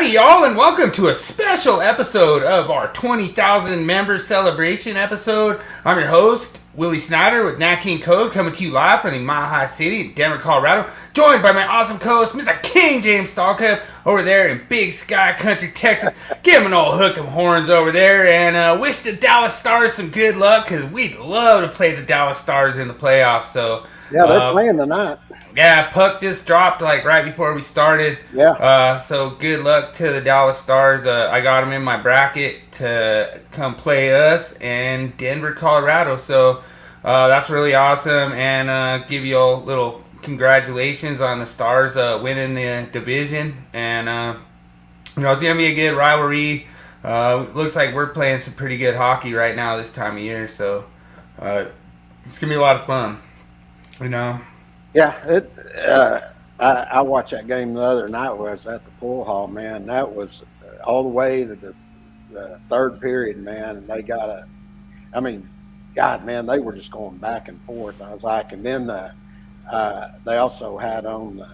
Howdy, y'all, and welcome to a special episode of our 20,000 members celebration episode. I'm your host, Willie Snyder with Nat King Code, coming to you live from the Mile High City, Denver, Colorado, joined by my awesome co-host, Mr. King James Stallcup, over there in Big Sky Country, Texas. Give him an old hook 'em horns over there, and wish the Dallas Stars some good luck, because we'd love to play the Dallas Stars in the playoffs. So yeah, they're playing tonight. Yeah, puck just dropped like right before we started. Yeah. So good luck to the Dallas Stars. I got them in my bracket to come play us in Denver, Colorado. So that's really awesome, and give you a little congratulations on the Stars winning the division. And it's gonna be a good rivalry. Looks like we're playing some pretty good hockey right now this time of year. So it's gonna be a lot of fun. Yeah, I watched that game the other night where I was at the pool hall, man. That was all the way to the third period, man. And they got God, man, they were just going back and forth. I was like, and then they also had on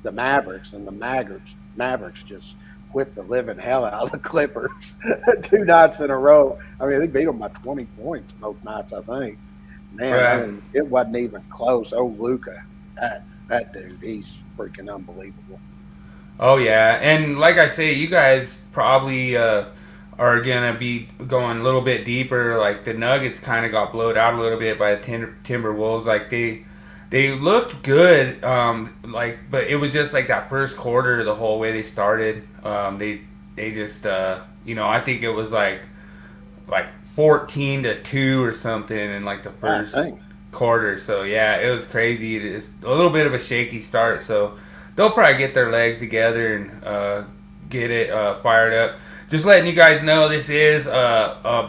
the Mavericks, and the Mavericks just whipped the living hell out of the Clippers 2 nights in a row. I mean, they beat them by 20 points both nights, I think. Man, Right. I mean, it wasn't even close. Oh, Luka. That dude, he's freaking unbelievable. Oh yeah, and like I say, you guys probably are gonna be going a little bit deeper. Like the Nuggets kind of got blowed out a little bit by the Timberwolves. Like they looked good, but it was just like that first quarter, the whole way they started. They just I think it was like 14-2 or something in like the first quarter. So yeah, it was crazy. It's a little bit of a shaky start, so they'll probably get their legs together and get it fired up. Just letting you guys know, this is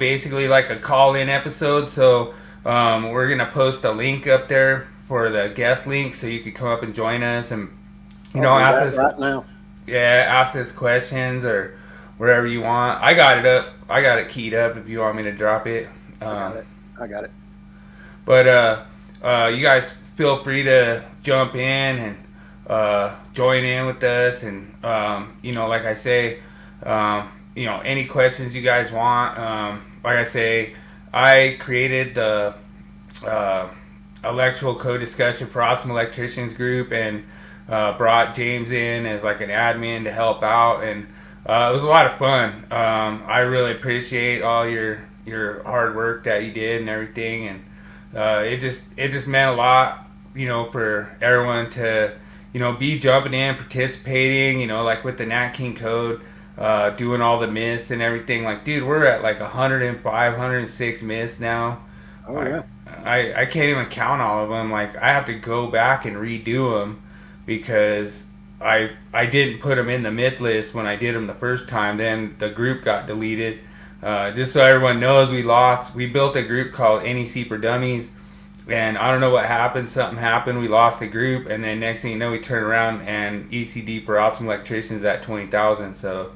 basically like a call-in episode, so we're gonna post a link up there for the guest link, so you could come up and join us and ask us right now. Yeah, ask us questions or wherever you want. I got it up. I got it keyed up if you want me to drop it. I got it. But you guys feel free to jump in and join in with us, and like I say, any questions you guys want. Like I say, I created the electrical code discussion for Awesome Electricians group, and brought James in as like an admin to help out, and it was a lot of fun. I really appreciate all your hard work that you did and everything, and it just meant a lot, for everyone to, be jumping in, participating, like with the Nat King Code, doing all the myths and everything. Like, dude, we're at like 105, 106 myths now. Oh, yeah. I can't even count all of them. Like, I have to go back and redo them because I didn't put them in the myth list when I did them the first time. Then the group got deleted. Just so everyone knows, we lost. We built a group called NEC for Dummies, and I don't know what happened. Something happened. We lost the group, and then next thing you know, we turn around and ECD for Awesome Electricians at 20,000. So,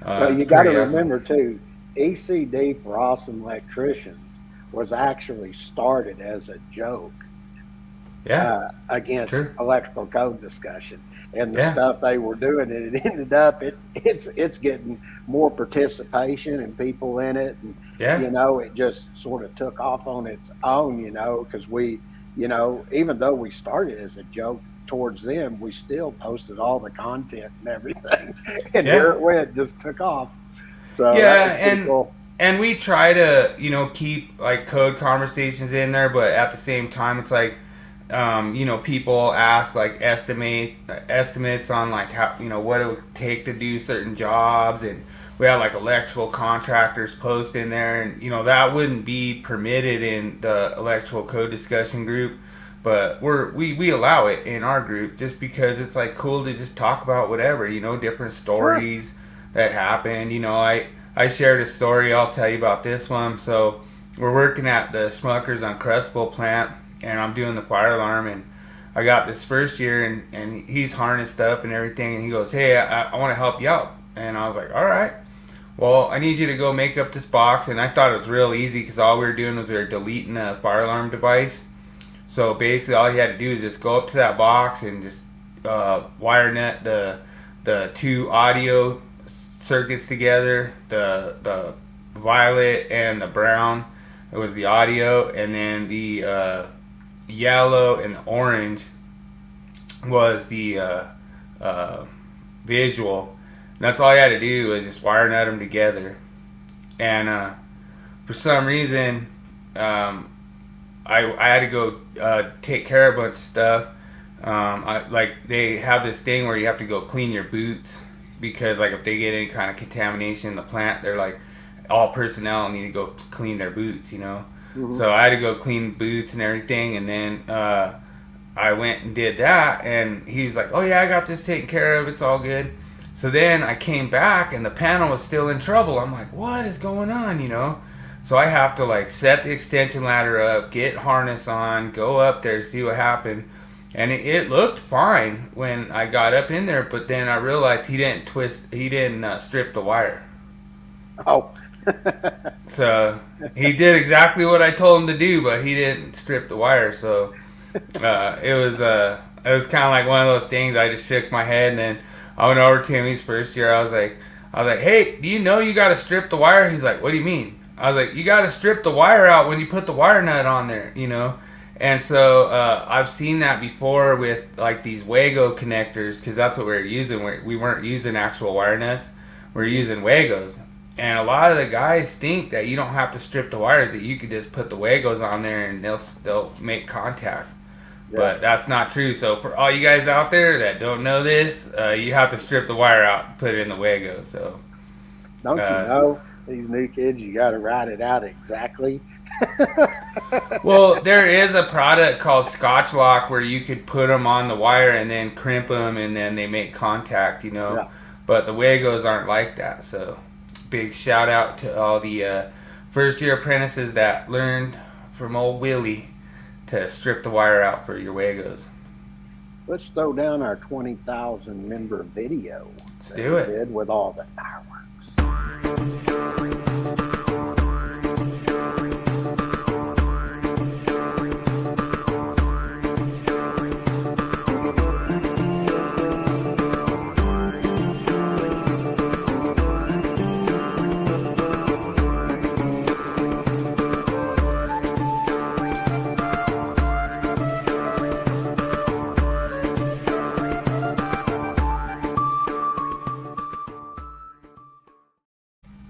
well, you got to remember too, ECD for Awesome Electricians was actually started as a joke. Yeah. Against True. electrical code discussion. And the stuff they were doing, and it ended up it's getting more participation and people in it, and it just sort of took off on its own, because we, even though we started as a joke towards them, we still posted all the content and everything, and here it went, just took off. So cool. And we try to keep like code conversations in there, but at the same time, it's like, people ask like estimates on like how, what it would take to do certain jobs, and we have like electrical contractors post in there, and that wouldn't be permitted in the electrical code discussion group, but we allow it in our group just because it's like cool to just talk about whatever, different stories that happened. I shared a story. I'll tell you about this one. So we're working at the Smuckers on Crustable plant, and I'm doing the fire alarm, and I got this first year, and he's harnessed up and everything, and he goes, hey, I want to help you out. And I was like, all right, well, I need you to go make up this box. And I thought it was real easy because all we were doing was we were deleting the fire alarm device. So basically all you had to do is just go up to that box and just wire net the two audio circuits together. The violet and the brown, it was the audio, and then the yellow and the orange was the visual. And that's all you had to do was just wire nut them together. And for some reason, I had to go take care of a bunch of stuff. Like they have this thing where you have to go clean your boots because like if they get any kind of contamination in the plant, they're like all personnel need to go clean their boots, you know. Mm-hmm. So I had to go clean boots and everything, and then I went and did that, and he was like, "Oh yeah, I got this taken care of. It's all good." So then I came back and the panel was still in trouble. I'm like, "What is going on?" You know. So I have to like set the extension ladder up, get harness on, go up there, see what happened. And it looked fine when I got up in there, but then I realized he didn't strip the wire. Oh. So he did exactly what I told him to do, but he didn't strip the wire. So it was kind of like one of those things. I just shook my head, and then I went over to him his first year. I was like, "Hey, do you know you got to strip the wire?" He's like, "What do you mean?" I was like, "You got to strip the wire out when you put the wire nut on there, you know." And so I've seen that before with like these Wago connectors, because that's what we were using. We weren't using actual wire nuts. We're using Wagos. And a lot of the guys think that you don't have to strip the wires, that you could just put the Wagos on there and they'll make contact. Yeah. But that's not true. So for all you guys out there that don't know this, you have to strip the wire out and put it in the Wago. So don't you know, these new kids, you got to write it out exactly. Well, there is a product called Scotch Lock where you could put them on the wire and then crimp them and then they make contact, you know. Yeah. But the Wagos aren't like that. So big shout out to all the first year apprentices that learned from old Willie to strip the wire out for your Wagos. Let's throw down our 20,000 member video. Let's do it. Did with all the fireworks.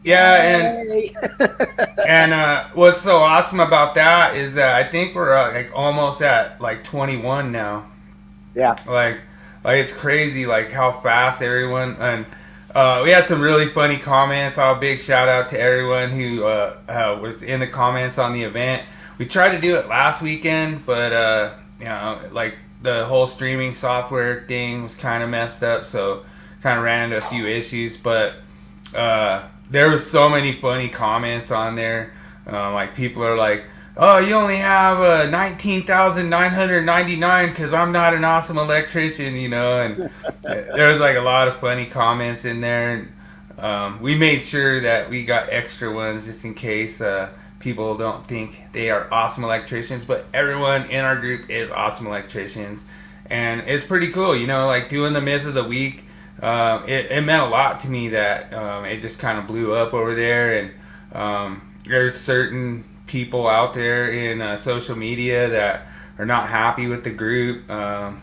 Yeah, and what's so awesome about that is that I think we're like almost at like 21 now. Yeah. Like it's crazy like how fast everyone, and we had some really funny comments. A big shout out to everyone who was in the comments on the event. We tried to do it last weekend, but you know, like the whole streaming software thing was kind of messed up, so kind of ran into a few issues, but there was so many funny comments on there. Like people are like, "Oh, you only have 19,999 because I'm not an awesome electrician," you know. And there was like a lot of funny comments in there. And we made sure that we got extra ones just in case people don't think they are awesome electricians. But everyone in our group is awesome electricians, and it's pretty cool, you know. Like doing the myth of the week. It meant a lot to me that it just kind of blew up over there, and there's certain people out there in social media that are not happy with the group.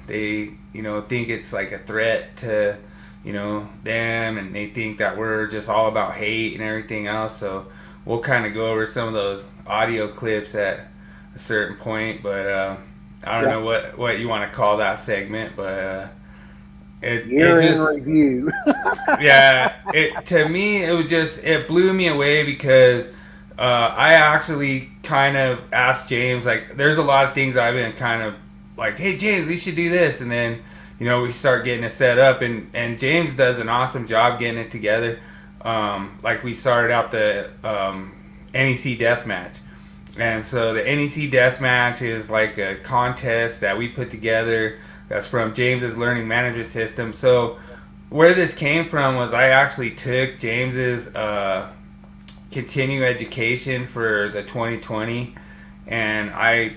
They, you know, think it's like a threat to, you know, them, and they think that we're just all about hate and everything else. So we'll kind of go over some of those audio clips at a certain point, but I don't know what you want to call that segment, but Year in review. Yeah, to me it blew me away because I actually kind of asked James, like, there's a lot of things I've been kind of like, "Hey James, we should do this," and then, you know, we start getting it set up, and James does an awesome job getting it together. Like we started out the NEC Deathmatch, and so the NEC Deathmatch is like a contest that we put together. That's from James's Learning Management System. So where this came from was I actually took James's continuing education for the 2020, and I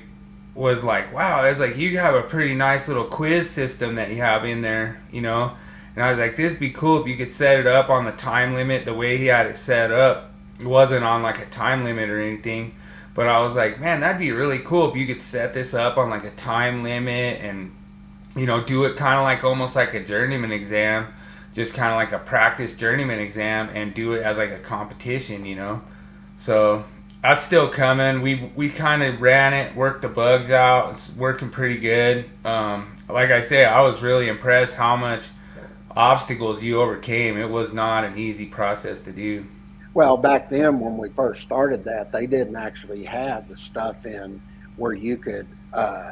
was like, wow, it's like you have a pretty nice little quiz system that you have in there, you know. And I was like, this would be cool if you could set it up on the time limit. The way he had it set up, it wasn't on like a time limit or anything. But I was like, man, that'd be really cool if you could set this up on like a time limit and, do it kind of like almost like a journeyman exam, just kind of like a practice journeyman exam, and do it as like a competition. So that's still coming. We kind of ran it, worked the bugs out. It's working pretty good. Like I say, I was really impressed how much obstacles you overcame. It was not an easy process to do. Well, back then when we first started that, they didn't actually have the stuff in where you could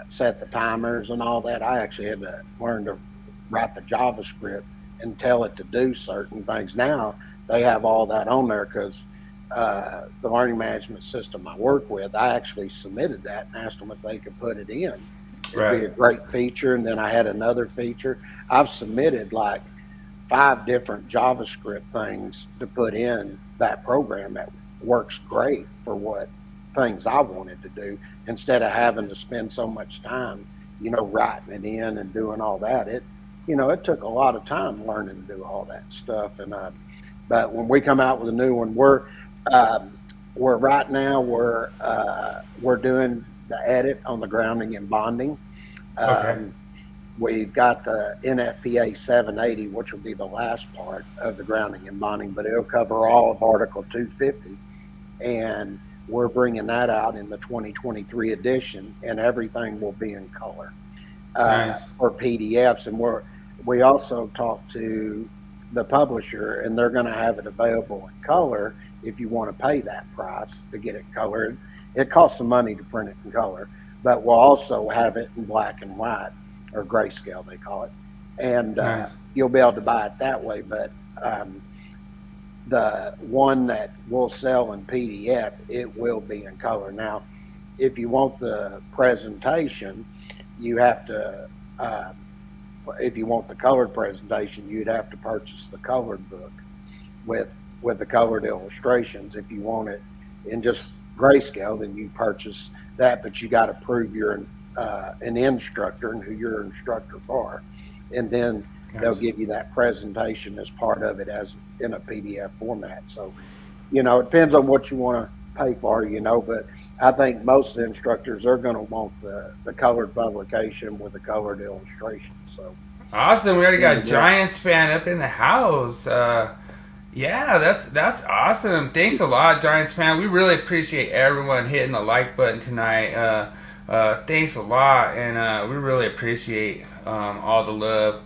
set the timers and all that. I actually had to learn to write the JavaScript and tell it to do certain things. Now they have all that on there because the learning management system I work with, I actually submitted that and asked them if they could put it in. It'd be a great feature. And then I had another feature. I've submitted like 5 different JavaScript things to put in that program that works great for what things I wanted to do, instead of having to spend so much time, writing it in and doing all that. It took a lot of time learning to do all that stuff. And but when we come out with a new one, we're right now we're doing the edit on the grounding and bonding. Okay. We've got the NFPA 780, which will be the last part of the grounding and bonding, but it'll cover all of Article 250. And we're bringing that out in the 2023 edition, and everything will be in color Nice. or PDFs. And we also talked to the publisher, and they're going to have it available in color if you want to pay that price to get it colored. It costs some money to print it in color, but we'll also have it in black and white, or grayscale they call it, and Nice. you'll be able to buy it that way. But the one that we'll sell in PDF, it will be in color. Now, if you want the presentation, you have to, if you want the colored presentation, you'd have to purchase the colored book with the colored illustrations. If you want it in just grayscale, then you purchase that, but you got to prove you're an instructor and who you're an instructor for, and then they'll give you that presentation as part of it as in a PDF format. So, it depends on what you want to pay for, but I think most instructors are going to want the colored publication with the colored illustrations. So Awesome. We already got Yeah. Giants fan up in the house. Yeah, that's awesome. Thanks a lot, Giants fan. We really appreciate everyone hitting the like button tonight. Thanks a lot, and we really appreciate all the love.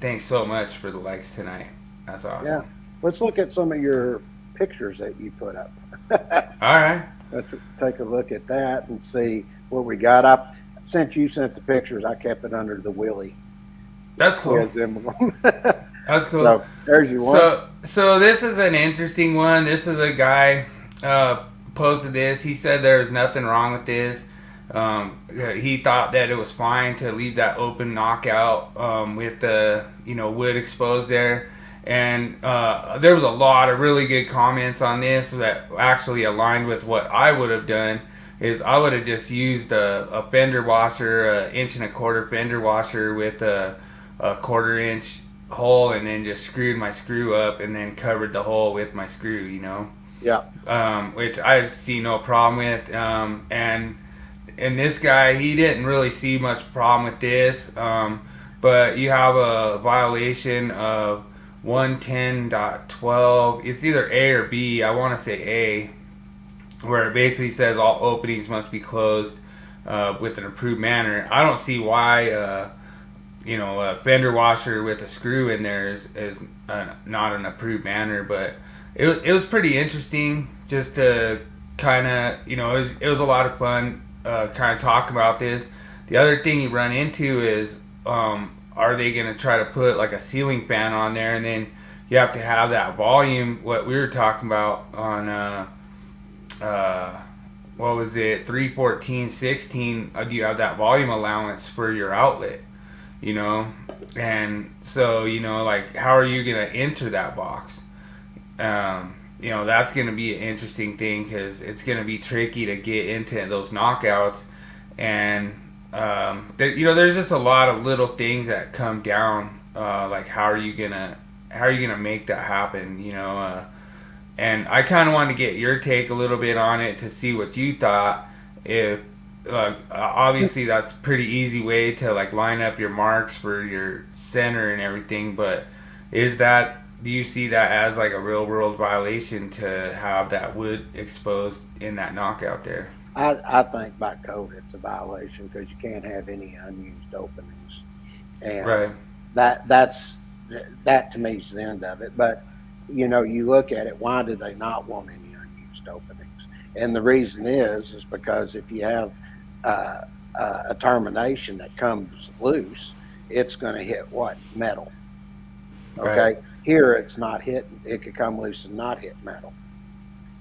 Thanks so much for the likes tonight. That's awesome. yeah, let's look at some of your pictures that you put up. All right. Let's take a look at that and see what we got. Since you sent the pictures, I kept it under the Willie That's cool. quiz emblem. That's cool. So there's your one. So this is an interesting one. This is a guy posted this. He said there's nothing wrong with this. He thought that it was fine to leave that open knockout with the wood exposed there. And there was a lot of really good comments on this that actually aligned with what I would have done. Is I would have just used a fender washer, an 1.25 inch fender washer with a 1/4 inch hole, and then just screwed my screw up and then covered the hole with my screw, Yeah. which I see no problem with. And this guy, he didn't really see much problem with this, but you have a violation of 110.12. It's either A or B. I want to say A, where it basically says all openings must be closed with an approved manner. I don't see why a fender washer with a screw in there is not an approved manner, but it was pretty interesting just to kind of, it was a lot of fun kind of talk about this. The other thing you run into is, are they going to try to put like a ceiling fan on there, and then you have to have that volume, what we were talking about on, what was it, 314/16, do you have that volume allowance for your outlet, and so, like, how are you going to enter that box? That's going to be an interesting thing, because it's going to be tricky to get into those knockouts, and there's just a lot of little things that come down like how are you gonna make that happen? And I kind of wanted to get your take a little bit on it to see what you thought. If obviously that's a pretty easy way to like line up your marks for your center and everything, but do you see that as like a real world violation to have that wood exposed in that knockout there? I think by code it's a violation because you can't have any unused openings, and Right. that's that to me is the end of it. But you look at it. Why do they not want any unused openings? And the reason is because if you have uh, a termination that comes loose, it's going to hit what metal. Right. Okay, here it's not hitting. It could come loose and not hit metal,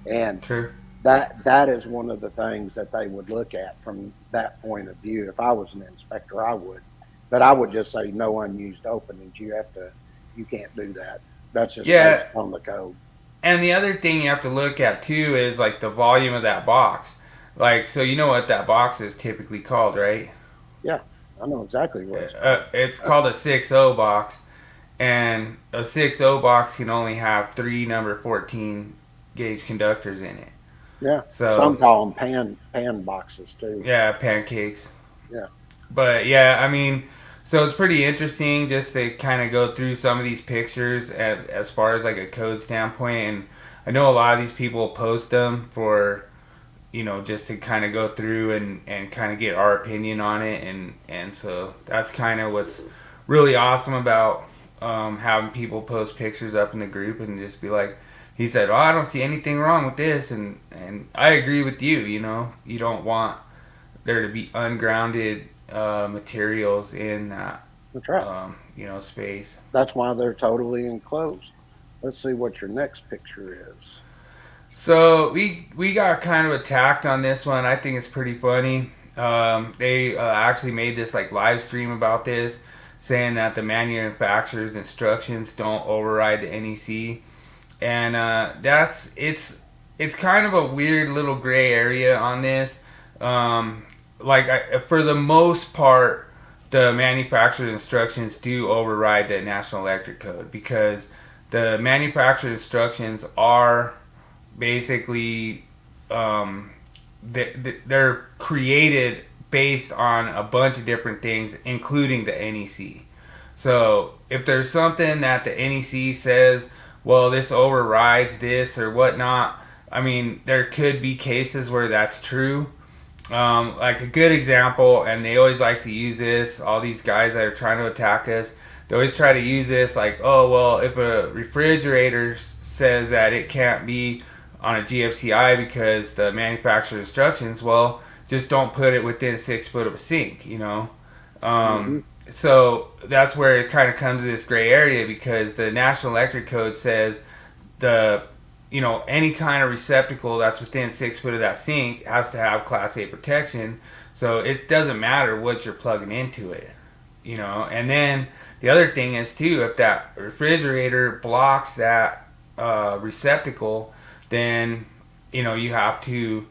and True. that is one of the things that they would look at from that point of view. If I was an inspector, I would, but I would just say no unused openings. You can't do that. That's just based Yeah. on the code. And the other thing you have to look at too is like the volume of that box. Like, so you know what that box is typically called, right? Yeah, I know exactly what it's called. It's called a 6.0 box, and a 6.0 box can only have three number 14 gauge conductors in it. Yeah, some So, call them pan boxes too. yeah, pancakes. Yeah, But yeah, I mean, so it's pretty interesting just to kind of go through some of these pictures as far as like a code standpoint. And I know a lot of these people post them for, just to kind of go through and kind of get our opinion on it. And so that's kind of what's really awesome about having people post pictures up in the group and just be like, he said, "Oh, I don't see anything wrong with this," and I agree with you. You don't want there to be ungrounded materials in that that's right. space. That's why they're totally enclosed. Let's see what your next picture is. So we got kind of attacked on this one. I think it's pretty funny. They actually made this like live stream about this, saying that the manufacturer's instructions don't override the NEC, and it's kind of a weird little gray area on this. For the most part, the manufacturer's instructions do override the National Electric Code because the manufacturer's instructions are basically they're created based on a bunch of different things, including the NEC. So if there's something that the NEC says, well, this overrides this or whatnot, I mean, there could be cases where that's true. Like a good example, and they always like to use this, all these guys that are trying to attack us, they always try to use this like, oh, well, if a refrigerator says that it can't be on a GFCI because the manufacturer's instructions, well, just don't put it within 6 foot of a sink. Hmm. So that's where it kind of comes to this gray area because the National Electric Code says the any kind of receptacle that's within 6 foot of that sink has to have Class A protection. So it doesn't matter what you're plugging into it. And then the other thing is too, if that refrigerator blocks that receptacle, then you have to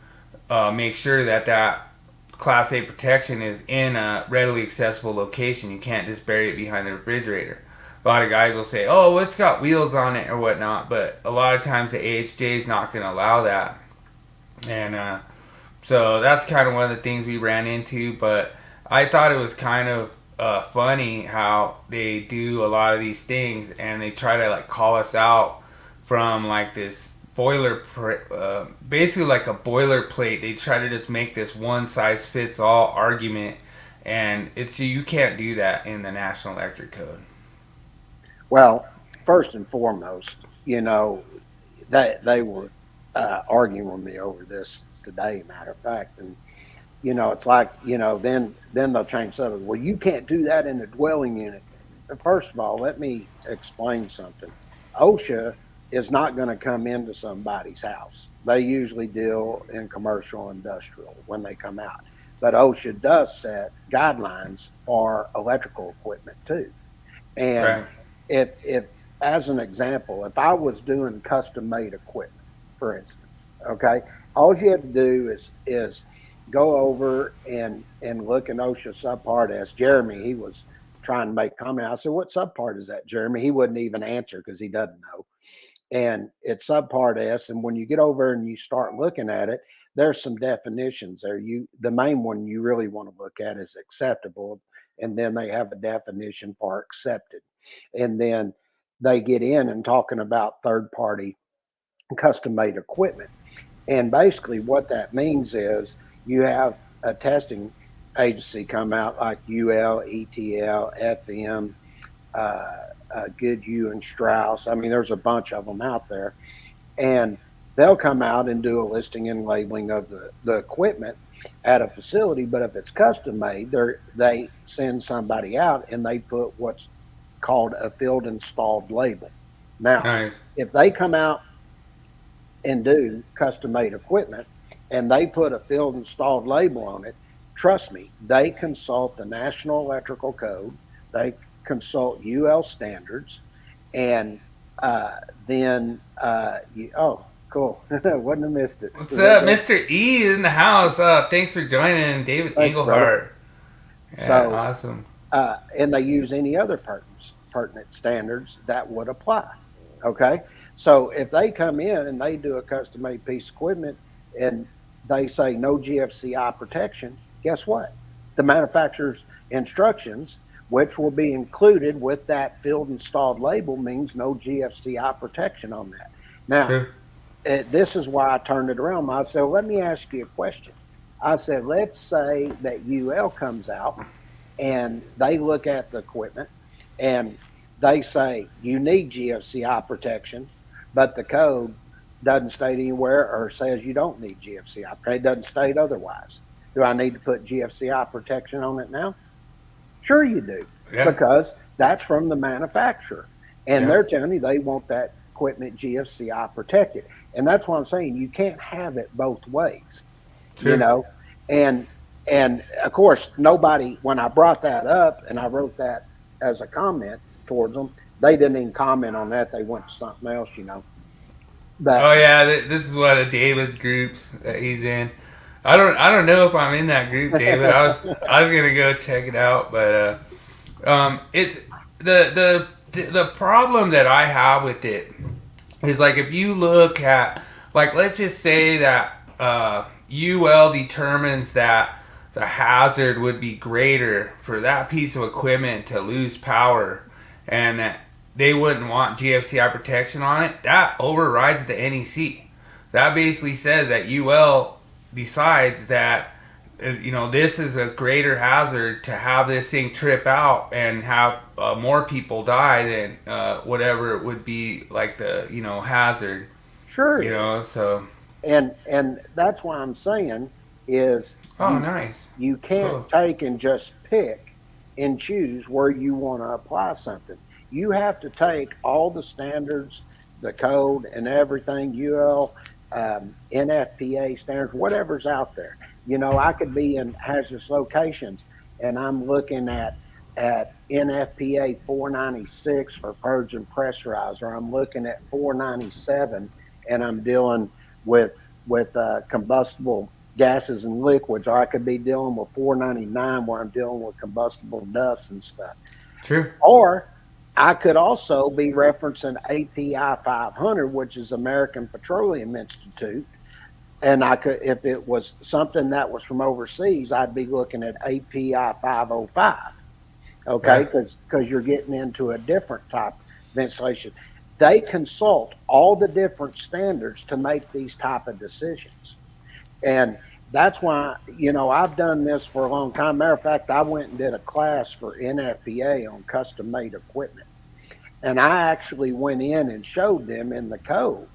make sure that Class A protection is in a readily accessible location. You can't just bury it behind the refrigerator. A lot of guys will say, "Oh, well, it's got wheels on it or whatnot," but a lot of times the AHJ is not going to allow that, and so that's kind of one of the things we ran into. But I thought it was kind of funny how they do a lot of these things, and they try to like call us out from like this basically like a boilerplate. They try to just make this one size fits all argument, and you can't do that in the National Electric Code. Well, first and foremost, they were arguing with me over this today. Matter of fact, and it's like then they'll change something. Well, you can't do that in a dwelling unit. First of all, let me explain something. OSHA is not going to come into somebody's house. They usually deal in commercial industrial when they come out. But OSHA does set guidelines for electrical equipment too. And Right. if as an example, if I was doing custom made equipment, for instance, okay, all you have to do is go over and look in OSHA subpart as Jeremy, he was trying to make a comment. I said, "What subpart is that, Jeremy?" He wouldn't even answer because he doesn't know. And it's subpart S. And when you get over and you start looking at it, there's some definitions there. The main one you really want to look at is acceptable, and then they have a definition for accepted, and then they get in and talking about third party custom made equipment. And basically, what that means is you have a testing agency come out like UL, ETL, FM, Goodhue, and Strauss. I mean, there's a bunch of them out there, and they'll come out and do a listing and labeling of the equipment at a facility. But if it's custom made, they send somebody out and they put what's called a field installed label. Now, Nice. if they come out and do custom made equipment and they put a field installed label on it, trust me, they consult the National Electrical Code, they consult UL standards, and then oh, cool. Wouldn't have missed it. What's up, Mr. E in the house? Thanks for joining, David Thanks, Englehart. Yeah, So, awesome. and they use any other pertinent standards that would apply. Okay. So if they come in and they do a custom made piece of equipment and they say no GFCI protection, guess what? The manufacturer's instructions, which will be included with that field installed label, means no GFCI protection on that. Now, True. this is why I turned it around. I said, well, let me ask you a question. I said, let's say that UL comes out and they look at the equipment and they say you need GFCI protection, but the code doesn't state anywhere or says you don't need GFCI. It doesn't state otherwise. Do I need to put GFCI protection on it now? Sure you do, Yeah. because that's from the manufacturer. And Yeah. they're telling you they want that equipment GFCI protected. And that's what I'm saying. You can't have it both ways, True. you know? And of course, nobody, when I brought that up and I wrote that as a comment towards them, they didn't even comment on that. They went to something else, you know. But Oh yeah, this is one of David's groups that he's in. I don't know if I'm in that group, David. I was gonna go check it out, but it's the problem that I have with it is like if you look at like let's just say that UL determines that the hazard would be greater for that piece of equipment to lose power, and that they wouldn't want GFCI protection on it. That overrides the NEC. That basically says that UL decides that this is a greater hazard to have this thing trip out and have more people die than whatever it would be like the hazard. sure, So and that's why I'm saying is nice. you can't Cool. take and just pick and choose where you want to apply something. You have to take all the standards, the code, and everything, UL, NFPA standards, whatever's out there. I could be in hazardous locations and I'm looking at NFPA 496 for purge and pressurize, or I'm looking at 497 and I'm dealing with combustible gases and liquids, or I could be dealing with 499 where I'm dealing with combustible dust and stuff. True. Or I could also be referencing API 500, which is American Petroleum Institute. And I could, if it was something that was from overseas, I'd be looking at API 505. Okay, because you're getting into a different type of installation. They consult all the different standards to make these type of decisions. And that's why, I've done this for a long time. Matter of fact, I went and did a class for NFPA on custom made equipment. And I actually went in and showed them in the code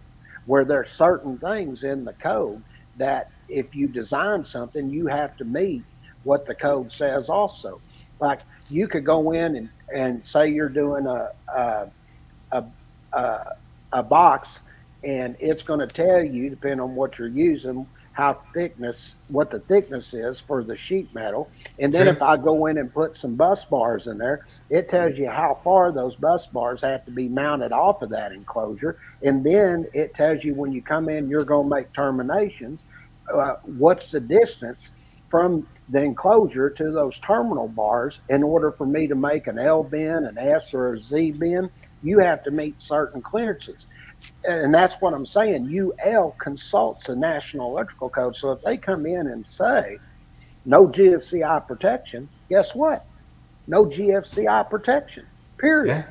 where there's certain things in the code that if you design something, you have to meet what the code says also. Like you could go in and say you're doing a box, and it's going to tell you, depending on what you're using, what the thickness is for the sheet metal. And then if I go in and put some bus bars in there, it tells you how far those bus bars have to be mounted off of that enclosure. And then it tells you when you come in, you're going to make terminations, what's the distance from the enclosure to those terminal bars. In order for me to make an L bin, an S, or a Z bin, you have to meet certain clearances. And that's what I'm saying. UL consults the National Electrical Code. So if they come in and say no GFCI protection, guess what? No GFCI protection. Period.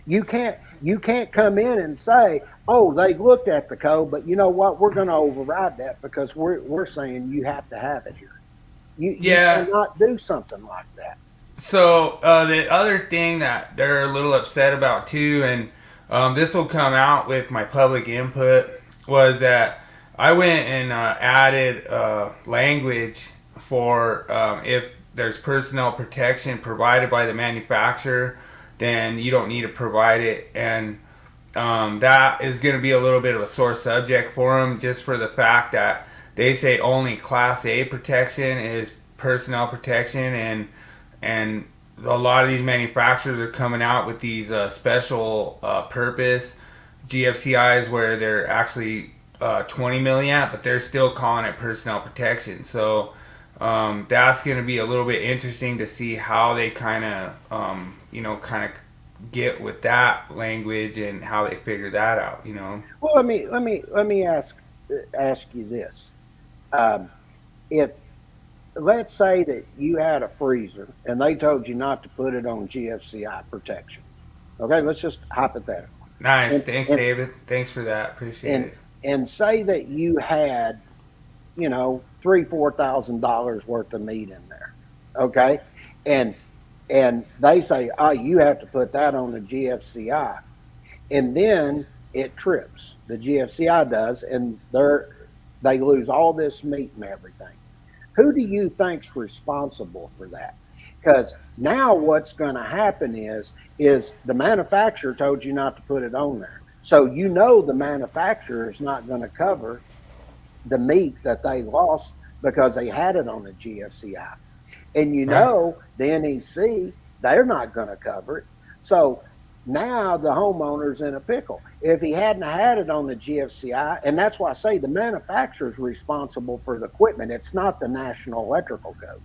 Yeah. You can't come in and say, oh, they looked at the code, but you know what? We're going to override that because we're saying you have to have it here. You cannot do something like that. So the other thing that they're a little upset about too, and this will come out with my public input, was that I went and added language for if there's personnel protection provided by the manufacturer, then you don't need to provide it. And that is going to be a little bit of a sore subject for them, just for the fact that they say only Class A protection is personnel protection, and a lot of these manufacturers are coming out with these special purpose GFCIs where they're actually 20 milliamp, but they're still calling it personnel protection. So that's going to be a little bit interesting to see how they kind of get with that language and how they figure that out. Well, let me ask you this: if let's say that you had a freezer and they told you not to put it on GFCI protection. Okay, let's just hypothetical. Nice. Thanks, David. Thanks for that. Appreciate it. And say that you had, $3,000-$4,000 worth of meat in there. Okay. And they say, oh, you have to put that on the GFCI. And then it trips. The GFCI does, and they lose all this meat and everything. Who do you think's responsible for that? Because now what's going to happen is the manufacturer told you not to put it on there. So the manufacturer is not going to cover the meat that they lost because they had it on the GFCI. And the NEC, they're not going to cover it. So now the homeowner's in a pickle. If he hadn't had it on the GFCI, and that's why I say the manufacturer is responsible for the equipment. It's not the National Electrical Code.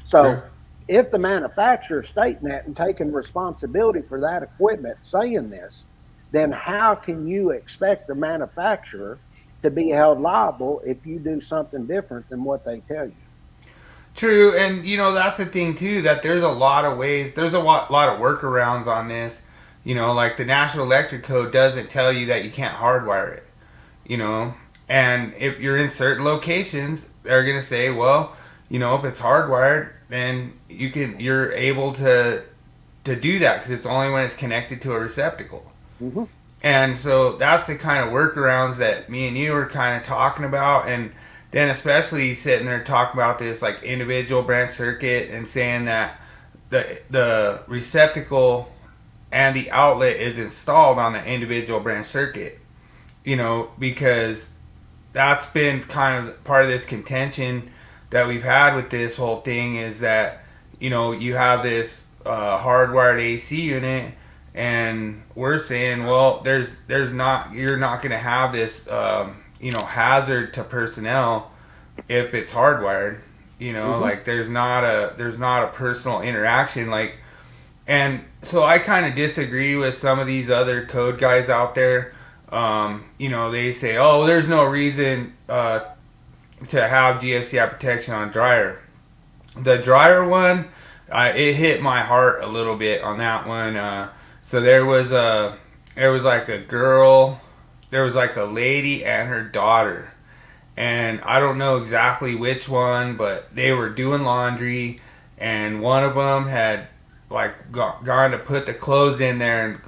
So Sure. If the manufacturer is stating that and taking responsibility for that equipment saying this, then how can you expect the manufacturer to be held liable if you do something different than what they tell you? True, and that's the thing too, that there's a lot of ways, there's a lot of workarounds on this. Like the National Electric Code doesn't tell you that you can't hardwire it. And if you're in certain locations, they're gonna say, well, if it's hardwired, then you're able to do that because it's only when it's connected to a receptacle. Mm-hmm. And so that's the kind of workarounds that me and you were kind of talking about, and then especially sitting there talking about this like individual branch circuit and saying that the receptacle and the outlet is installed on the individual branch circuit, because that's been kind of part of this contention that we've had with this whole thing, is that you have this hardwired AC unit, and we're saying, well, you're not going to have this hazard to personnel if it's hardwired. Mm-hmm. Like there's not a personal interaction, like. And so I kind of disagree with some of these other code guys out there. They say, oh, there's no reason to have GFCI protection on dryer. The dryer one, it hit my heart a little bit on that one. So there was like a girl, there was like a lady and her daughter. And I don't know exactly which one, but they were doing laundry, and one of them had like gone to put the clothes in there and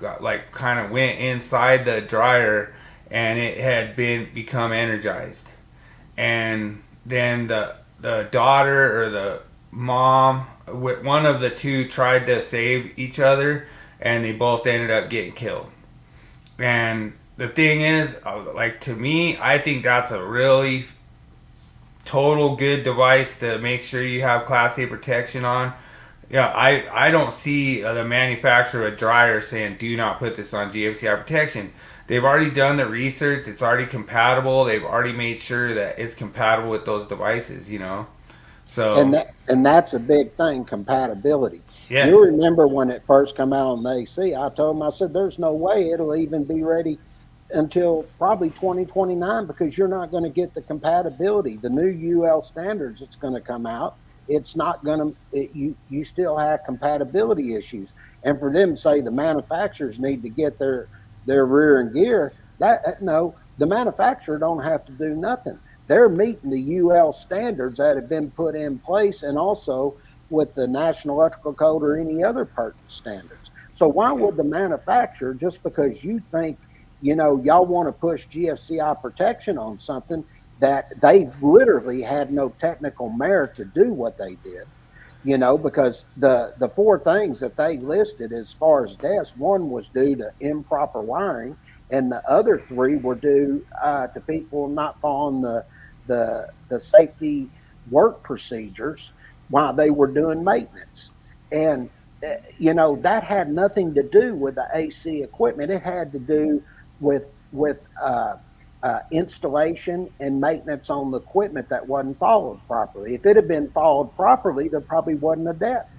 kind of went inside the dryer, and it had become energized. And then the daughter or the mom, one of the two, tried to save each other, and they both ended up getting killed. And the thing is, to me, I think that's a really total good device to make sure you have Class A protection on. Yeah, I don't see the manufacturer of a dryer saying do not put this on GFCI protection. They've already done the research. It's already compatible. They've already made sure that it's compatible with those devices, So And that's a big thing, compatibility. yeah, You remember when it first come out on the AC, I told him, I said, there's no way it'll even be ready until probably 2029 because you're not going to get the compatibility. The new UL standards that's going to come out, it's not going to, you still have compatibility issues. And for them to say the manufacturers need to get their rear and gear, no, the manufacturer don't have to do nothing. They're meeting the UL standards that have been put in place, and also with the National Electrical Code or any other pertinent standards. So why would the manufacturer, just because you think, y'all want to push GFCI protection on something that they literally had no technical merit to do what they did, because the four things that they listed as far as deaths, one was due to improper wiring, and the other three were due to people not following the safety work procedures while they were doing maintenance. And that had nothing to do with the AC equipment. It had to do with installation and maintenance on the equipment that wasn't followed properly. If it had been followed properly, there probably wasn't a death.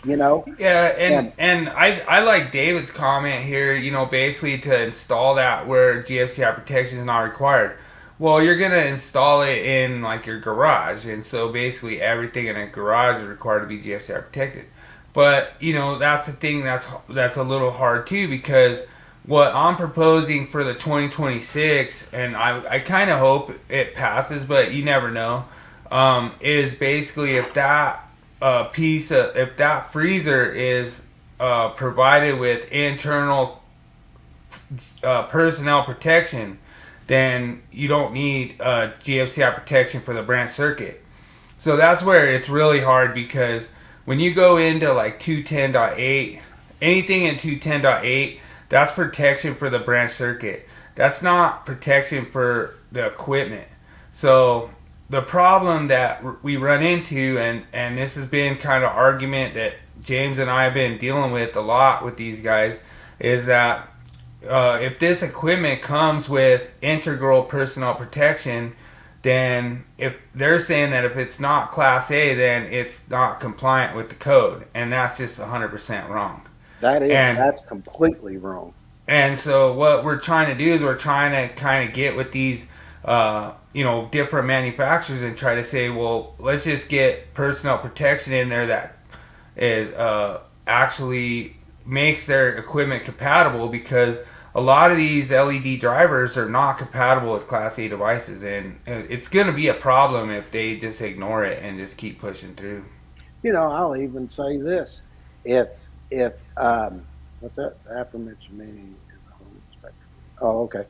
yeah, and And and I like David's comment here. Basically to install that where GFCI protection is not required. Well, you're gonna install it in like your garage, and so basically everything in a garage is required to be GFCI protected. But that's the thing that's a little hard too, because what I'm proposing for the 2026, and I kind of hope it passes, but you never know, is basically if that if that freezer is provided with internal personnel protection, then you don't need GFCI protection for the branch circuit. So that's where it's really hard, because when you go into like 210.8, anything in 210.8, that's protection for the branch circuit. That's not protection for the equipment. So the problem that we run into, and this has been kind of argument that James and I have been dealing with a lot with these guys, is that if this equipment comes with integral personnel protection, then if they're saying that if it's not Class A, then it's not compliant with the code, and that's just 100% wrong. And that's completely wrong. and so what we're trying to do is we're trying to kind of get with these, different manufacturers and try to say, well, let's just get personnel protection in there that is actually makes their equipment compatible, because a lot of these LED drivers are not compatible with Class A devices, and it's going to be a problem if they just ignore it and just keep pushing through. I'll even say this: if what's that aforementioned meaning in the home inspector? Oh, okay.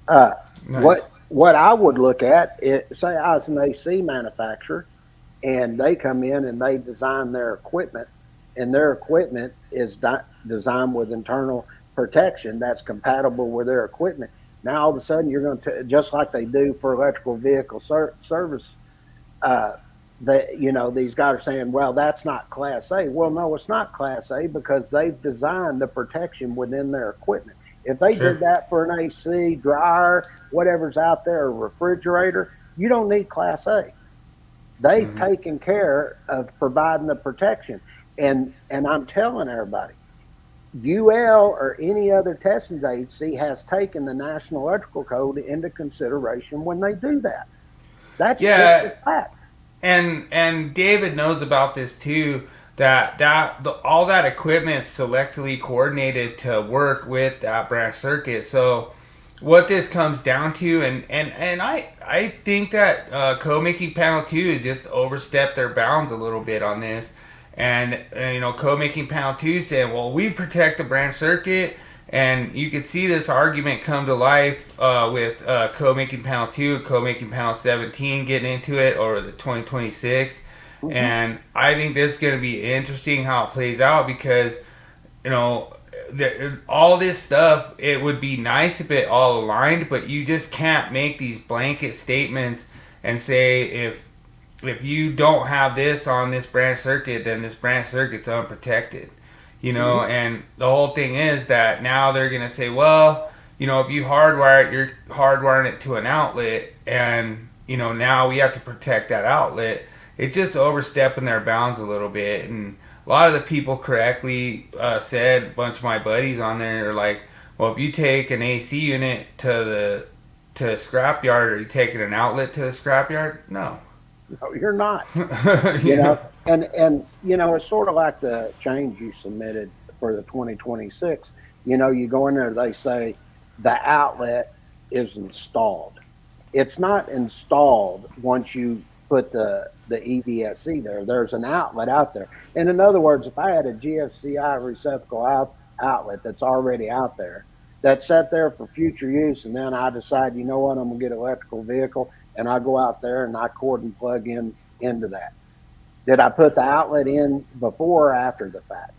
Uh, Nice. what I would look at is, say I was an AC manufacturer, and they come in and they design their equipment, and their equipment is designed with internal protection that's compatible with their equipment. Now all of a sudden you're going to, just like they do for electrical vehicle service, these guys are saying, well, that's not Class A. Well, no, it's not Class A because they've designed the protection within their equipment. If they Sure. did that for an AC, dryer, whatever's out there, a refrigerator, you don't need Class A. They've Hmm. taken care of providing the protection. And I'm telling everybody, UL or any other testing agency has taken the National Electrical Code into consideration when they do that. That's just Yeah, a fact. and David knows about this too. All that equipment selectively coordinated to work with that branch circuit. So what this comes down to, and I think that code making panel 2 has just overstepped their bounds a little bit on this. And code making panel 2 saying, well, we protect the branch circuit, and you could see this argument come to life with code making panel 2, code making panel 17 getting into it over the 2026. Mm-hmm. And I think this is going to be interesting how it plays out, because all this stuff, it would be nice if it all aligned, but you just can't make these blanket statements and say if you don't have this on this branch circuit, then this branch circuit's unprotected. Mm-hmm. And the whole thing is that now they're going to say, well, if you hardwire it, you're hardwiring it to an outlet, and now we have to protect that outlet. it's just overstepping their bounds a little bit. And a lot of the people correctly said, a bunch of my buddies on there are like, well, if you take an AC unit to the scrapyard, are you taking an outlet to the scrapyard? No. No, you're not. You know? And it's sort of like the change you submitted for the 2026. You go in there, they say the outlet is installed. It's not installed once you put the EVSE there. There's an outlet out there. And in other words, if I had a GFCI receptacle outlet that's already out there, that's set there for future use, and then I decide, you know what, I'm gonna get an electrical vehicle, and I go out there and I cord and plug into that. Did I put the outlet in before or after the fact?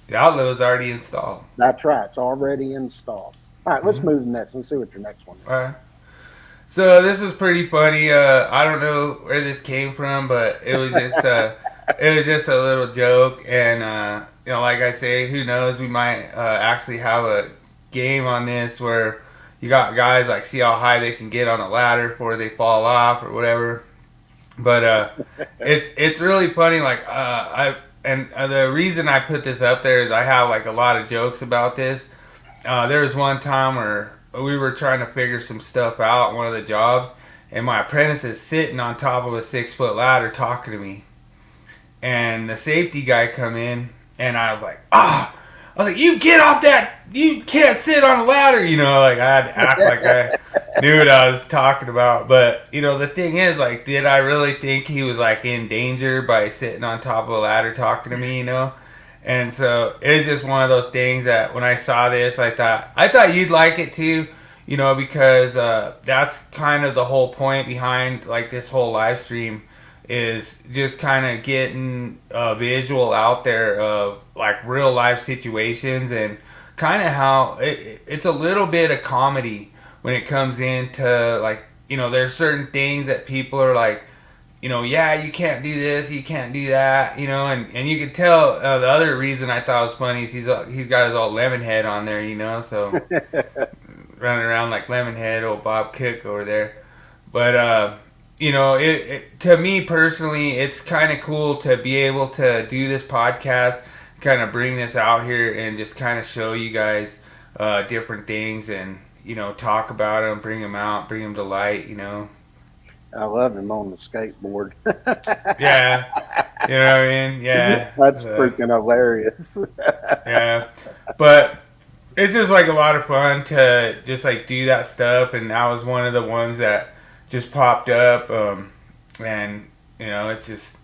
The outlet was already installed. That's right. It's already installed. All right, let's move to the next. Let's see what your next one is. All right. So this is pretty funny. I don't know where this came from, but it was just a little joke. And like I say, who knows? We might actually have a game on this where you got guys like see how high they can get on a ladder before they fall off or whatever. But it's really funny. Like the reason I put this up there is I have like a lot of jokes about this. There was one time where we were trying to figure some stuff out, one of the jobs, and my apprentice is sitting on top of a 6-foot ladder talking to me. And the safety guy come in, and I was like, you get off that, you can't sit on a ladder, like I had to act like I knew what I was talking about. But, the thing is, like, did I really think he was, like, in danger by sitting on top of a ladder talking to me, And so it's just one of those things that when I saw this, I thought you'd like it too, because that's kind of the whole point behind like this whole live stream is just kind of getting a visual out there of like real life situations and kind of how it's a little bit of comedy when it comes into like, there's certain things that people are like, yeah, you can't do this, you can't do that, and you could tell the other reason I thought was funny is he's got his old Lemonhead on there, so running around like Lemonhead, old Bob Cook over there. But, to me personally, it's kind of cool to be able to do this podcast, kind of bring this out here and just kind of show you guys different things and, talk about them, bring them out, bring them to light, I love him on the skateboard. Yeah. You know what I mean? Yeah. That's freaking hilarious. Yeah. But it's just like a lot of fun to just like do that stuff. And that was one of the ones that just popped up. And, it's just,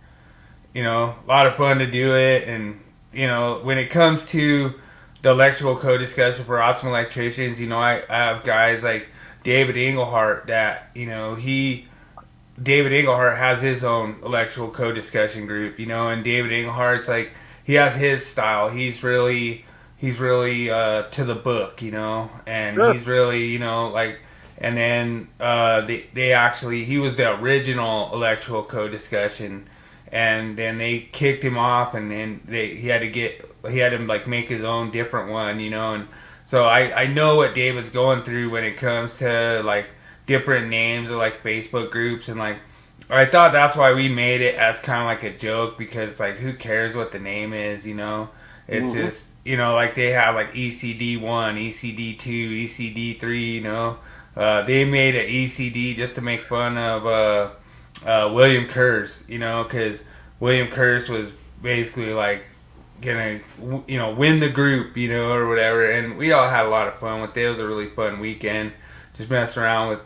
a lot of fun to do it. And, when it comes to the electrical code discussion for awesome electricians, I have guys like David Englehart that, David Englehart has his own electrical code discussion group, and David Englehart's like, he has his style. He's really to the book, and sure. He's really, and then they actually, he was the original electrical code discussion, and then they kicked him off, and then he had to like make his own different one, and so I know what David's going through when it comes to like different names of like Facebook groups, and like I thought that's why we made it as kind of like a joke, because like who cares what the name is, it's just like they have like ECD1, ECD2, ECD3, they made an ECD just to make fun of William Kurz, because William Kurz was basically like gonna win the group, or whatever, and we all had a lot of fun with it. It was a really fun weekend just messing around with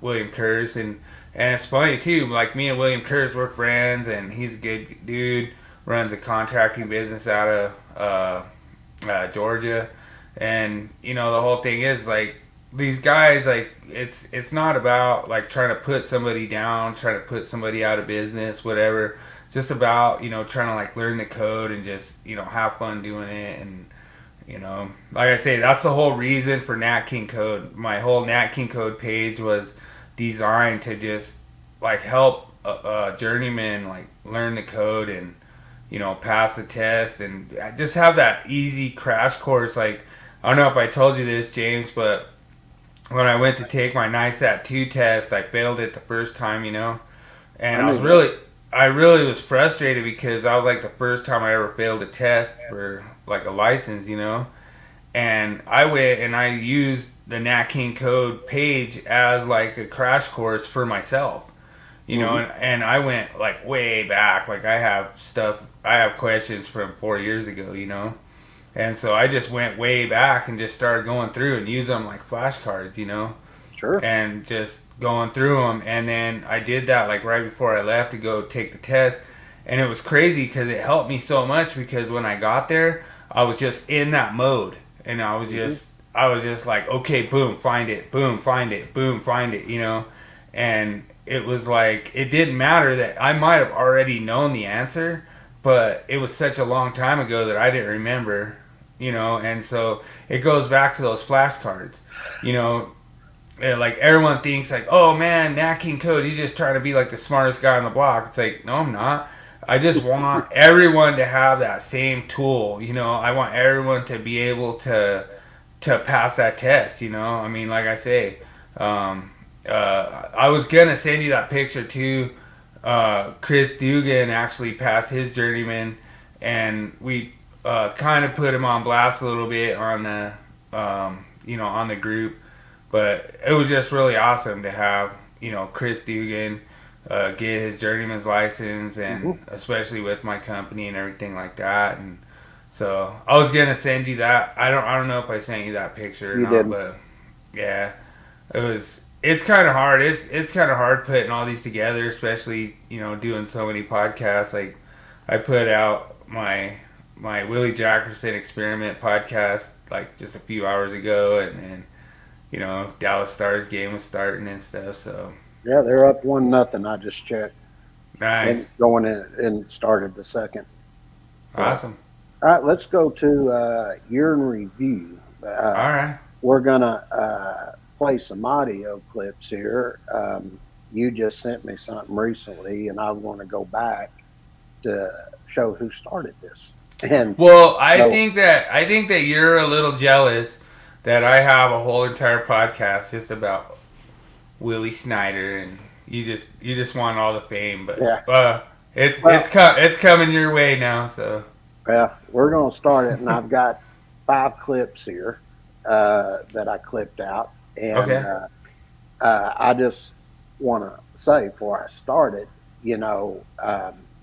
William Kurz, and it's funny too, like me and William Kurz, we're friends, and he's a good dude, runs a contracting business out of Georgia, and the whole thing is like these guys, like it's not about like trying to put somebody down, trying to put somebody out of business, whatever. It's just about trying to like learn the code and just have fun doing it. And like I say, that's the whole reason for Nat King Code. My whole Nat King Code page was designed to just like help a journeyman like learn the code and pass the test, and just have that easy crash course. Like, I don't know if I told you this, James, but when I went to take my NISAT 2 test, I failed it the first time, and I was I really was frustrated because I was like the first time I ever failed a test for like a license, you know. And I went and I used the Nat King Code page as like a crash course for myself, you know. Mhm. And I went like way back, like I have questions from 4 years ago, you know. And so I just went way back and just started going through and use them like flashcards, you know, Sure. and just going through them. And then I did that like right before I left to go take the test. And it was crazy because it helped me so much because when I got there, I was just in that mode. And Hmm. I was just like, okay, boom, find it, boom, find it, boom, find it, you know. And it was like, it didn't matter that I might have already known the answer, but it was such a long time ago that I didn't remember, you know. And so it goes back to those flashcards, you know. Like everyone thinks like, oh man, Nat King Code, he's just trying to be like the smartest guy on the block. It's like, no, I'm not. I just want everyone to have that same tool. You know, I want everyone to be able to pass that test. You know, I mean, like I say, I was gonna send you that picture too. Chris Dugan actually passed his journeyman, and we kind of put him on blast a little bit on the you know, on the group. But it was just really awesome to have, you know, Chris Dugan get his journeyman's license, Hmm. and especially with my company and everything like that. And so I was gonna send you that. I don't know if I sent you that picture or You not, didn't. but yeah, it was. It's kind of hard. It's kind of hard putting all these together, especially, you know, doing so many podcasts. Like I put out my Willie Jackerson experiment podcast like just a few hours ago, and you know, Dallas Stars game was starting and stuff. So Yeah, they're up 1-0. I just checked nice, and going in and started the second. So, awesome. all right, let's go to year in review. All right, We're gonna play some audio clips here. You just sent me something recently, and I want to go back to show who started this. And well, so, I think that you're a little jealous that I have a whole entire podcast just about Willie Snyder, and you just want all the fame, but yeah, it's well, it's coming your way now. So yeah, we're gonna start it, and I've got 5 clips here that I clipped out, and okay, I just want to say before I start it, you know,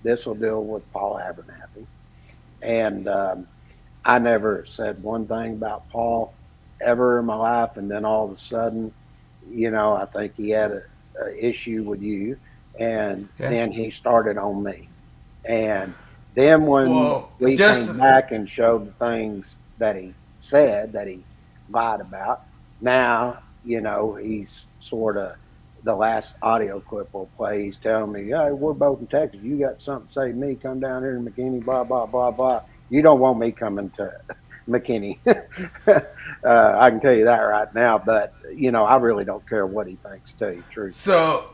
this will deal with Paul Abernathy. And I never said one thing about Paul ever in my life. And then all of a sudden, you know, I think he had a issue with you. And yeah. then he started on me. And then when Well, we just came back and showed the things that he said that he lied about, now, you know, he's sort of the last audio clip we'll play. He's telling me, "Yeah, we're both in Texas. You got something to say to me? Come down here to McKinney, blah, blah, blah, blah." You don't want me coming to McKinney. I can tell you that right now. But, you know, I really don't care what he thinks, to tell you the truth. so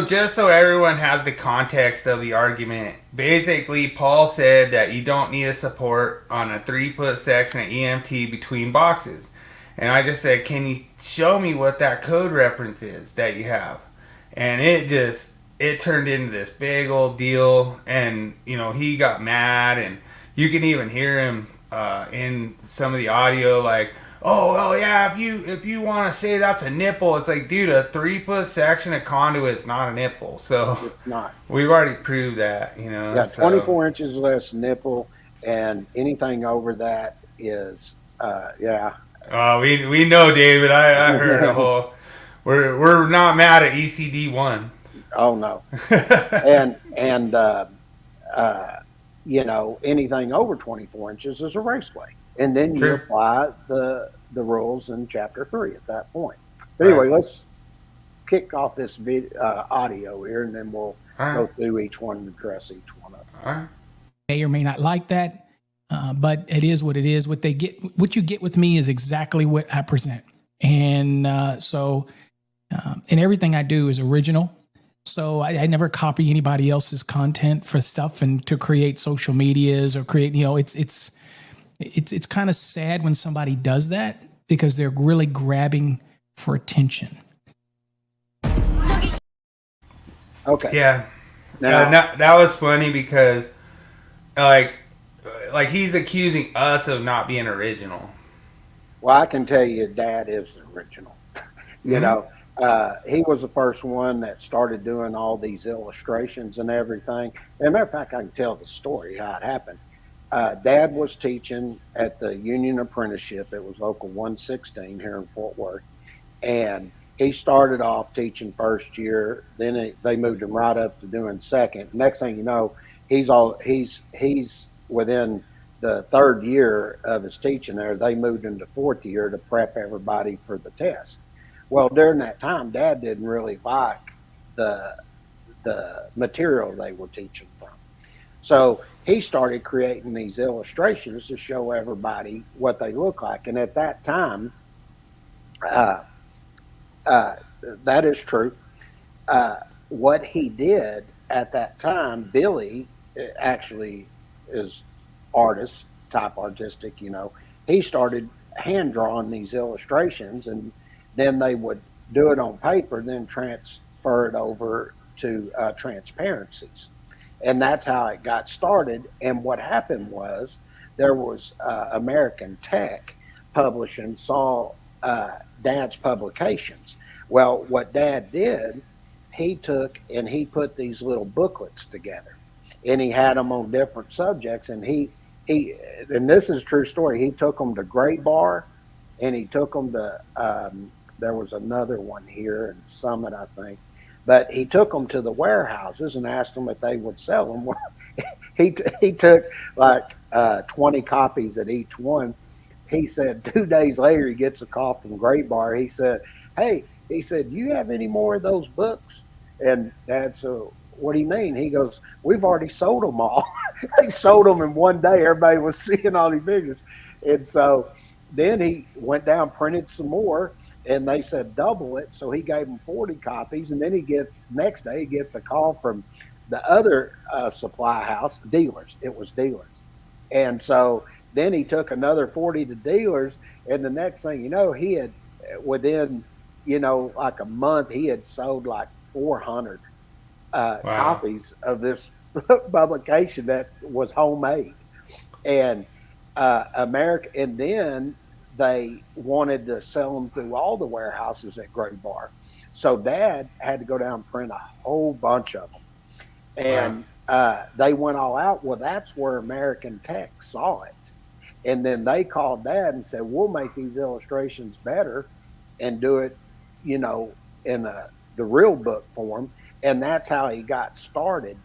just so everyone has the context of the argument, basically Paul said that you don't need a support on a 3 foot section of EMT between boxes. And I just said, can you show me what that code reference is that you have? And it turned into this big old deal, and you know, he got mad, and you can even hear him in some of the audio like, oh well, yeah, if you want to say that's a nipple, it's like, dude, a 3 foot section of conduit is not a nipple. So It's not. we've already proved that, you know. Yeah, So 24 inches less nipple, and anything over that is, yeah. we know, David. I heard a whole. We're not mad at ECD one. Oh no. And uh, you know, anything over 24 inches is a raceway, and then you True. apply the rules in chapter 3 at that point. But Right. anyway, let's kick off this audio here, and then we'll All go right. through each one and address each one of them. All right. May or may not like that, but it is what it is. What you get with me is exactly what I present, and and everything I do is original. So I never copy anybody else's content for stuff and to create social medias or create. You know, it's kind of sad when somebody does that because they're really grabbing for attention. Okay. Yeah. Now, that was funny because like he's accusing us of not being original. well, I can tell you, Dad is the original. You Hmm. know, he was the first one that started doing all these illustrations and everything. As a matter of fact, I can tell the story how it happened. Dad was teaching at the Union Apprenticeship. It was Local 116 here in Fort Worth, and he started off teaching first year. Then they moved him right up to doing second. Next thing you know, he's within the third year of his teaching there. They moved him to fourth year to prep everybody for the test. Well, during that time, Dad didn't really like the the material they were teaching from. So he started creating these illustrations to show everybody what they look like. And at that time, uh, uh, that is true. Uh, what he did at that time, Billy actually is artist, type artistic, he started hand drawing these illustrations, and then they would do it on paper, then transfer it over to transparencies. And that's how it got started. And what happened was there was American Tech Publishing saw Dad's publications. Well, what Dad did, he took and he put these little booklets together, and he had them on different subjects. And he and this is a true story. He took them to Great Bar, and he took them to there was another one here in Summit, I think. But he took them to the warehouses and asked them if they would sell them. Well, he took like 20 copies at each one. He said 2 days later he gets a call from Great Bar. He said, "Hey," he said, "do you have any more of those books?" And Dad said, "What do you mean?" He goes, "We've already sold them all." They sold them in one day. Everybody was seeing all these pictures. And so then he went down, printed some more, and they said double it. So he gave them 40 copies. And then next day, he gets a call from the other supply house, dealers. It was dealers. And so then he took another 40 to dealers. And the next thing you know, he had, within, like a month, he had sold like 400 Wow. copies of this publication that was homemade. And America, and then they wanted to sell them through all the warehouses at Great Bar. So Dad had to go down and print a whole bunch of them. Wow. And they went all out. Well, that's where American Tech saw it. And then they called Dad and said, "We'll make these illustrations better and do it, you know, in the real book form." And that's how he got started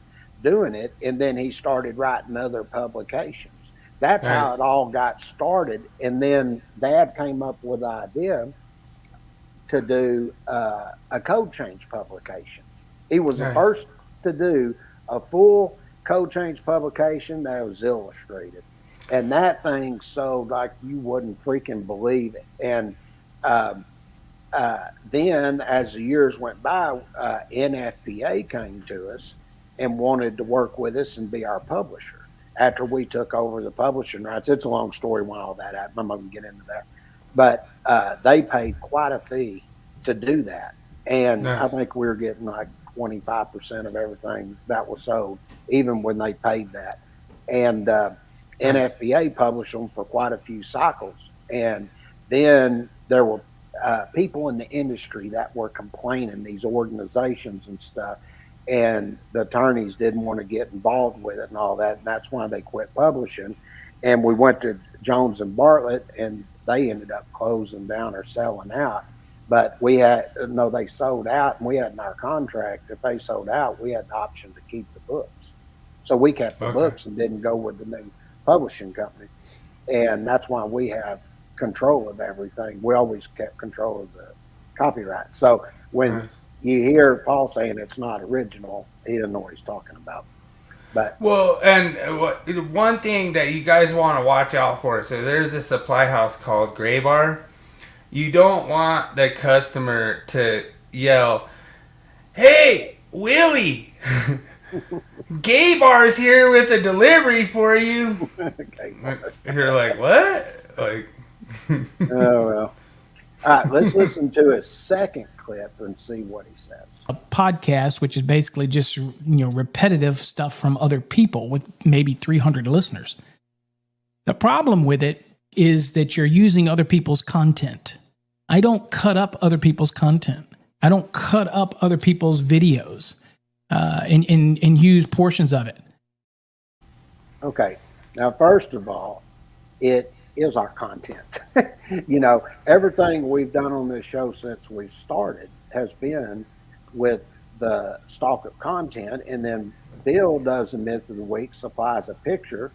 doing it. And then he started writing other publications. That's Nice. how it all got started. And then Dad came up with the idea to do a code change publication. He was the Nice. first to do a full code change publication that was illustrated. And that thing sold like you wouldn't freaking believe it. And um, then, as the years went by, NFPA came to us and wanted to work with us and be our publisher after we took over the publishing rights. It's a long story why all that happened. I'm not going to get into that. But they paid quite a fee to do that. And I Nice. think we were getting like 25% of everything that was sold, even when they paid that. And Nice. NFPA published them for quite a few cycles. And then there were people in the industry that were complaining, these organizations and stuff, and the attorneys didn't want to get involved with it and all that, and that's why they quit publishing. And we went to Jones and Bartlett, and they ended up closing down or selling out. But we had no, they sold out, and we had in our contract if they sold out, we had the option to keep the books. So we kept the Okay. books and didn't go with the new publishing company, and that's why we have control of everything. We always kept control of the copyright. So when Nice. you hear Paul saying it's not original, he doesn't know what he's talking about. But Well, and one thing that you guys want to watch out for. So there's a supply house called Gray Bar. You don't want the customer to yell, "Hey, Willie, Gay Bar's here with a delivery for you." okay. You're like, what? Like, Oh well. All right, let's listen to his second clip and see what he says. A podcast, which is basically just repetitive stuff from other people with maybe 300 listeners. The problem with it is that you're using other people's content. I don't cut up other people's content. I don't cut up other people's videos and use portions of it. Okay. Now, first of all, it is our content. Everything we've done on this show since we've started has been with the stock of content, and then Bill does the myth of the week, supplies a picture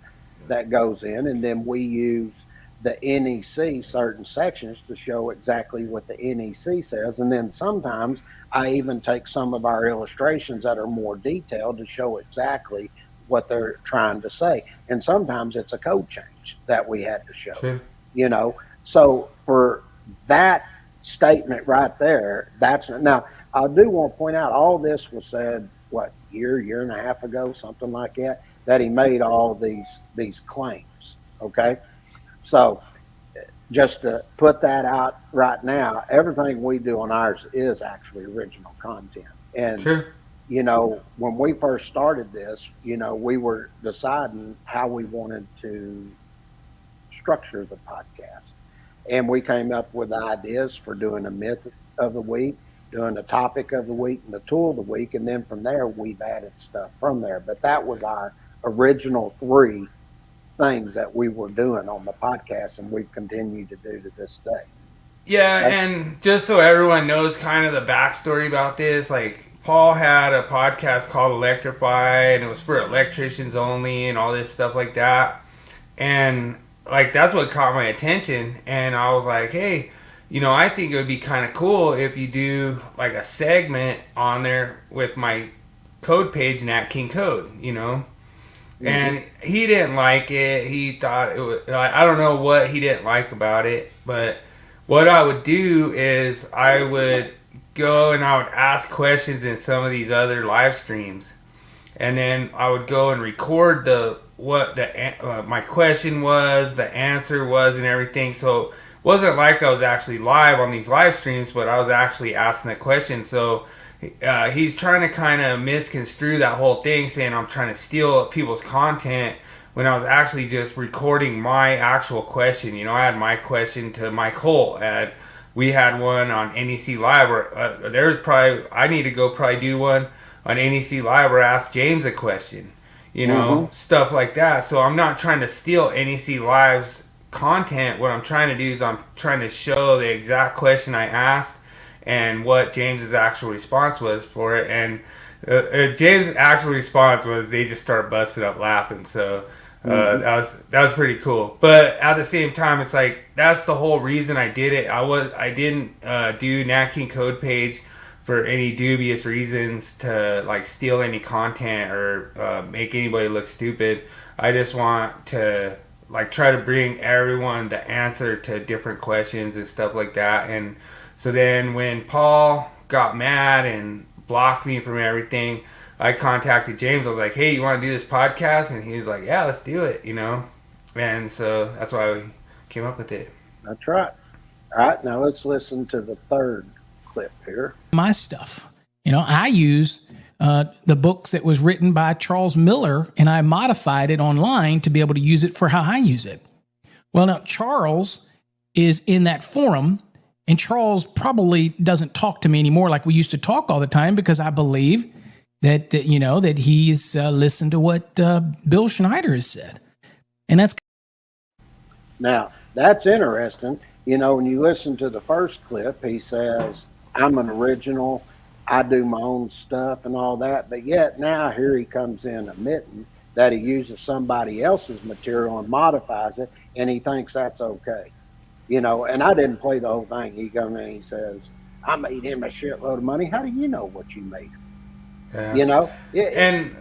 that goes in, and then we use the NEC certain sections to show exactly what the NEC says. And then sometimes I even take some of our illustrations that are more detailed to show exactly what they're trying to say. And sometimes it's a code change that we had to show. Sure. So for that statement right there, now I do want to point out all this was said, year and a half ago, something like that he made all these claims. Okay. So just to put that out right now, everything we do on ours is actually original content. And, Sure. When we first started this, we were deciding how we wanted to structure the podcast. And we came up with ideas for doing a myth of the week, doing a topic of the week, and the tool of the week. And then from there, we've added stuff from there. But that was our original 3 things that we were doing on the podcast, and we've continued to do to this day. Yeah, and just so everyone knows kind of the backstory about this, like Paul had a podcast called Electrify, and it was for electricians only and all this stuff like that. And like that's what caught my attention, and I was like, hey, I think it would be kind of cool if you do like a segment on there with my code page, Nat King Code, And he didn't like it. He thought it was, I don't know what he didn't like about it, but what I would do is I would go and I would ask questions in some of these other live streams, and then I would go and record my question was, the answer was, and everything. So it wasn't like I was actually live on these live streams, but I was actually asking the question. So he's trying to kind of misconstrue that whole thing, saying I'm trying to steal people's content when I was actually just recording my actual question. I had my question to Mike Holt. We had one on NEC Live where I need to go probably do one on NEC Live where I ask James a question, stuff like that. So I'm not trying to steal NEC Live's content. What I'm trying to do is I'm trying to show the exact question I asked and what James's actual response was for it. And James' actual response was they just started busting up laughing. So that was pretty cool. But at the same time, it's like that's the whole reason I did it. I didn't do Nat King Code Page for any dubious reasons to like steal any content or make anybody look stupid. I just want to like try to bring everyone the answer to different questions and stuff like that. And so then when Paul got mad and blocked me from everything, I contacted James. I was like, hey, you want to do this podcast? And he was like, yeah, let's do it, And so that's why we came up with it. That's right. All right, now let's listen to the third clip here. My stuff. I use the books that was written by Charles Miller, and I modified it online to be able to use it for how I use it. Well, now Charles is in that forum, and Charles probably doesn't talk to me anymore like we used to talk all the time because I believe that he's listened to what Bill Schneider has said. And that's interesting. When you listen to the first clip, he says, I'm an original, I do my own stuff and all that. But yet now here he comes in admitting that he uses somebody else's material and modifies it, and he thinks that's okay. And I didn't play the whole thing. He comes in and he says, I made him a shitload of money. How do you know what you made him? Yeah.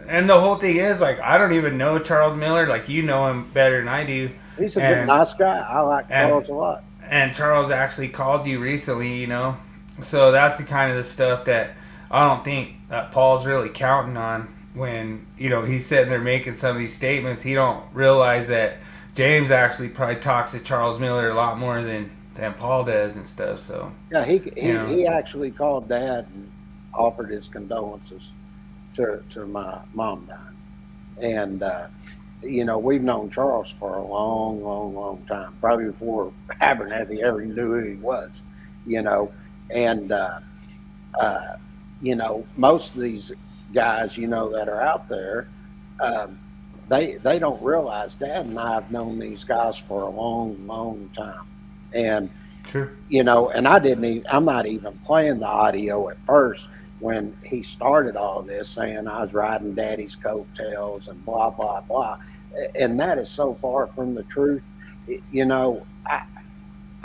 And the whole thing is, like, I don't even know Charles Miller. Like, you know him better than I do. He's a good, nice guy. I like Charles a lot. And Charles actually called you recently, So that's the kind of the stuff that I don't think that Paul's really counting on when, he's sitting there making some of these statements. He don't realize that James actually probably talks to Charles Miller a lot more than Paul does and stuff. So Yeah, know. he actually called Dad and offered his condolences to my mom dying. And we've known Charles for a long, long, long time, probably before Abernathy ever knew who he was. And most of these guys, that are out there, they don't realize Dad and I have known these guys for a long, long time. And Sure. and I'm not even playing the audio at first when he started all this, saying I was riding Daddy's coattails and blah blah blah, and that is so far from the truth.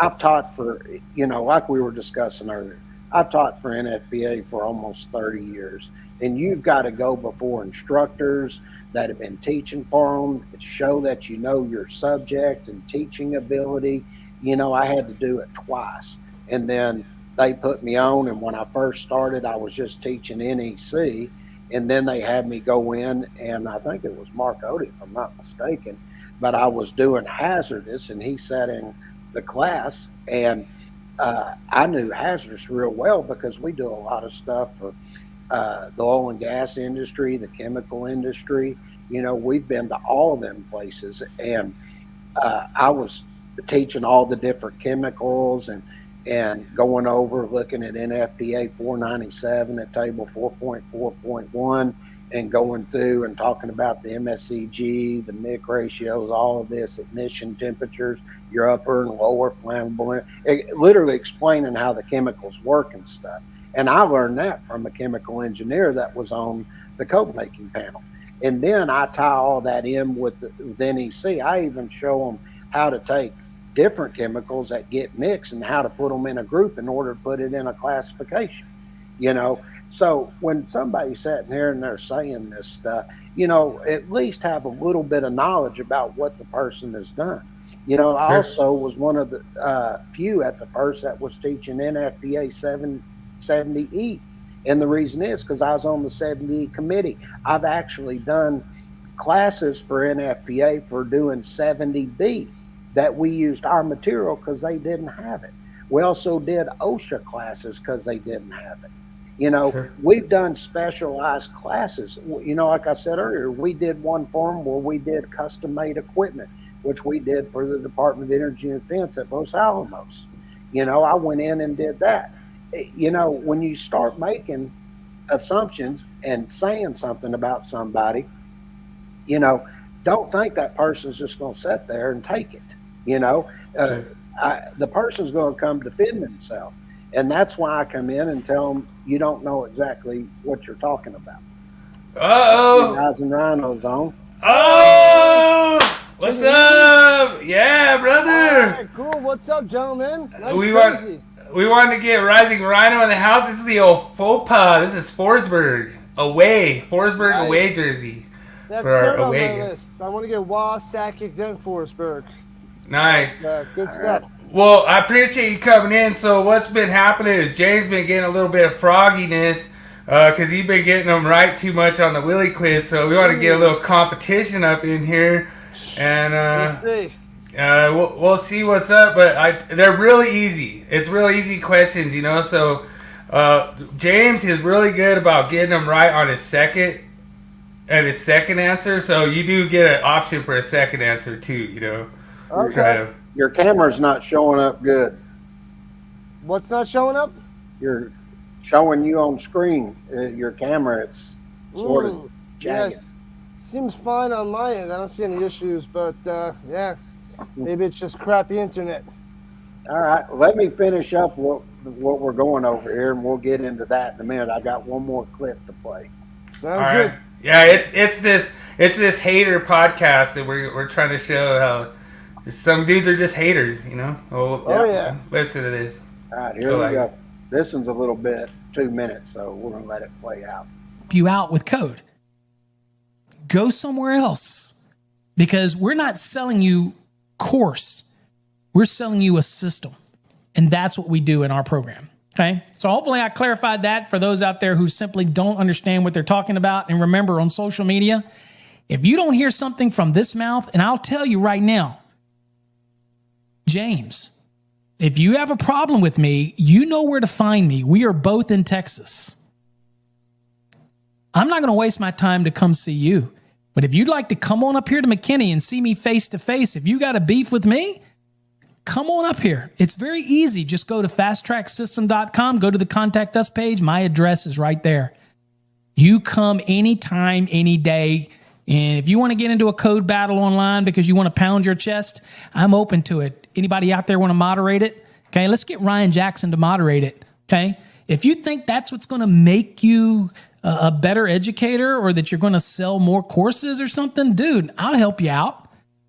I've taught for, like we were discussing earlier, I've taught for NFPA for almost 30 years, and you've got to go before instructors that have been teaching for them to show that you know your subject and teaching ability. I had to do it twice, and then they put me on. And when I first started, I was just teaching NEC, and then they had me go in, and I think it was Mark Odie, if I'm not mistaken, but I was doing hazardous, and he sat in the class, and I knew hazardous real well because we do a lot of stuff for the oil and gas industry, the chemical industry. We've been to all of them places, and I was teaching all the different chemicals and going over, looking at NFPA 497 at table 4.4.1 and going through and talking about the MSCG, the MIC ratios, all of this, ignition temperatures, your upper and lower flammable, literally explaining how the chemicals work and stuff. And I learned that from a chemical engineer that was on the coke making panel. And then I tie all that in with NEC. I even show them how to take different chemicals that get mixed and how to put them in a group in order to put it in a classification. So when somebody's sitting here and they're saying this stuff, at least have a little bit of knowledge about what the person has done. I also was one of the few at the first that was teaching NFPA 770E. And the reason is because I was on the 70E committee. I've actually done classes for NFPA for doing 70B that we used our material because they didn't have it. We also did OSHA classes because they didn't have it. We've done specialized classes. Like I said earlier, we did one for them where we did custom made equipment, which we did for the Department of Energy and Defense at Los Alamos. I went in and did that. When you start making assumptions and saying something about somebody, don't think that person's just going to sit there and take it. The person's going to come defend themselves. And that's why I come in and tell them, you don't know exactly what you're talking about. Uh-oh. Guys and Rhinos on. Oh! What's up? Yeah, brother. All right, cool. What's up, gentlemen? Nice We wanted to get Rising Rhino in the house. This is the old faux pas. This is Forsberg away. Forsberg Nice. away jersey. That's for our third on away my game. list. I want to get Wass, Sakic, then Forsberg. Nice. Good stuff. Well, I appreciate you coming in. So what's been happening is James been getting a little bit of frogginess because he's been getting them right too much on the Willie quiz. So we want to get a little competition up in here, and Let's see. we'll see what's up. But they're really easy. It's really easy questions, So James is really good about getting them right on his second answer. So you do get an option for a second answer too. Okay. Try to. Your camera's not showing up good. What's not showing up? You're showing you on screen. Your camera, it's sort of jagged. Yes. Seems fine on my end. I don't see any issues, but yeah, maybe it's just crappy internet. All right, let me finish up what we're going over here, and we'll get into that in a minute. I got one more clip to play. Sounds All good. right. Yeah, it's this hater podcast that we're trying to show how some dudes are just haters, Oh, yeah. Listen to this. All right, here we go. This one's a little bit 2 minutes, so we're gonna let it play out. You out with code. Go somewhere else because we're not selling you course. We're selling you a system. And that's what we do in our program. Okay. So hopefully I clarified that for those out there who simply don't understand what they're talking about. And remember, on social media, if you don't hear something from this mouth, and I'll tell you right now, James, if you have a problem with me, you know where to find me. We are both in Texas. I'm not going to waste my time to come see you. But if you'd like to come on up here to McKinney and see me face to face, if you got a beef with me, come on up here. It's very easy. Just go to fasttracksystem.com, go to the contact us page. My address is right there. You come anytime, any day. And if you want to get into a code battle online because you want to pound your chest, I'm open to it. Anybody out there want to moderate it? Okay, let's get Ryan Jackson to moderate it. Okay, if you think that's what's going to make you a better educator or that you're going to sell more courses or something, dude, I'll help you out.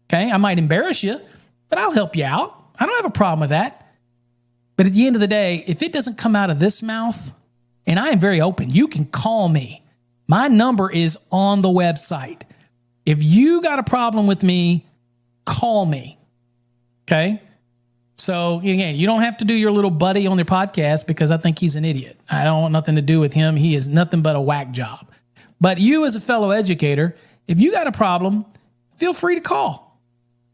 Okay, I might embarrass you, but I'll help you out. I don't have a problem with that. But at the end of the day, if it doesn't come out of this mouth, and I am very open, you can call me. My number is on the website. If you got a problem with me, call me. Okay? So, again, you don't have to do your little buddy on their podcast because I think he's an idiot. I don't want nothing to do with him. He is nothing but a whack job. But you as a fellow educator, if you got a problem, feel free to call.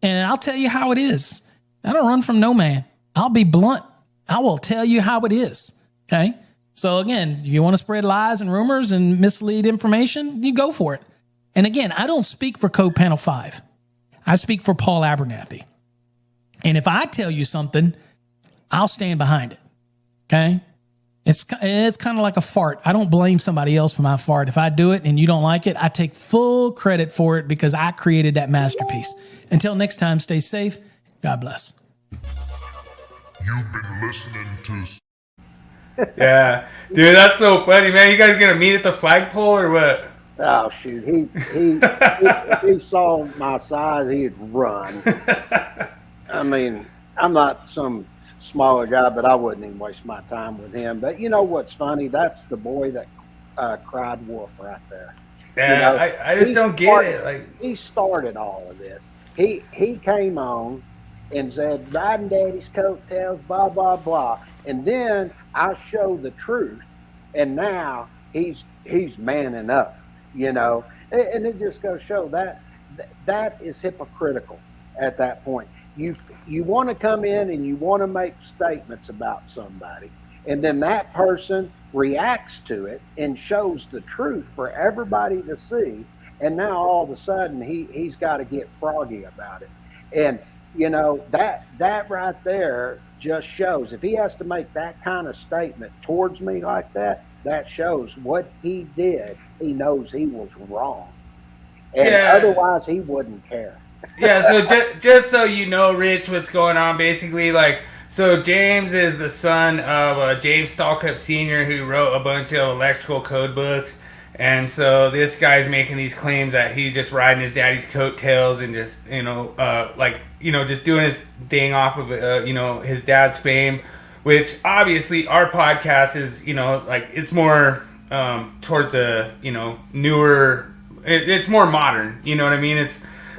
And I'll tell you how it is. I don't run from no man. I'll be blunt. I will tell you how it is. Okay? So, again, if you want to spread lies and rumors and mislead information, you go for it. And, again, I don't speak for Code Panel 5. I speak for Paul Abernathy. And if I tell you something, I'll stand behind it. Okay? It's kind of like a fart. I don't blame somebody else for my fart. If I do it and you don't like it, I take full credit for it because I created that masterpiece. Until next time, stay safe. God bless. You've been listening to... Yeah. Dude, that's so funny, man. You guys gonna meet at the flagpole or what? Oh shoot, if he saw my size, he'd run. I mean, I'm not some smaller guy, but I wouldn't even waste my time with him. But you know what's funny? That's the boy that cried wolf right there. Yeah, you know, I just don't get it. Like, he started all of this. He came on and said, riding daddy's coattails, blah, blah, blah. And then I showed the truth. And now he's manning up, you know. And it just goes to show that is hypocritical at that point. You want to come in and you want to make statements about somebody, and then that person reacts to it and shows the truth for everybody to see, and now all of a sudden he's got to get froggy about it. And you know, that right there just shows, if he has to make that kind of statement towards me like that, that shows what he did. He knows he was wrong, and otherwise he wouldn't care. Yeah, so just so you know, Rich, what's going on, basically, like, so James is the son of James Stallcup Sr., who wrote a bunch of electrical code books, and so this guy's making these claims that he's just riding his daddy's coattails and just, you know, just doing his thing off of, his dad's fame, which, obviously, our podcast is, you know, like, it's more towards the, you know, newer, it's more modern, you know what I mean? It's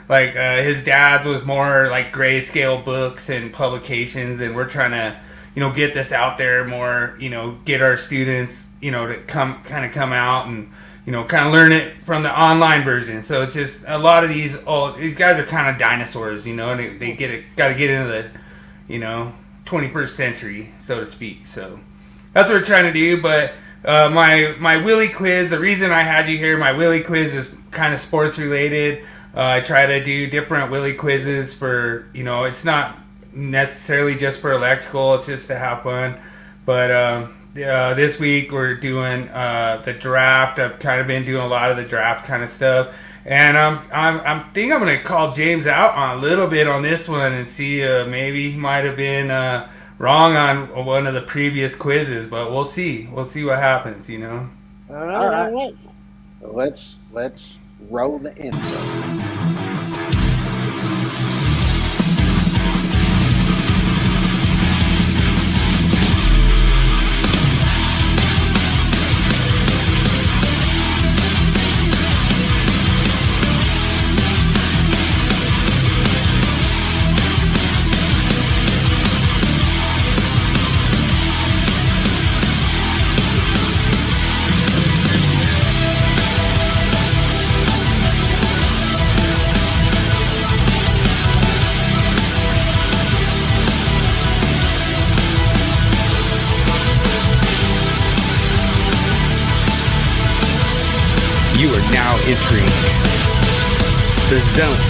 like his dad's was more like grayscale books and publications, and we're trying to, you know, get this out there more, you know, get our students, you know, to come out and, you know, kind of learn it from the online version. So it's just a lot of these guys are kind of dinosaurs, you know, and they got to get into the, you know, 21st century, so to speak. So that's what we're trying to do. But my Willie quiz, the reason I had you here, my Willie quiz is kind of sports related. I try to do different Willie quizzes for, you know, it's not necessarily just for electrical, it's just to have fun. But this week we're doing the draft. I've kind of been doing a lot of the draft kind of stuff. And I think I'm going to call James out on a little bit on this one and see maybe he might have been wrong on one of the previous quizzes. But we'll see. We'll see what happens, you know. All right. Let's roll the intro. Now entering the zone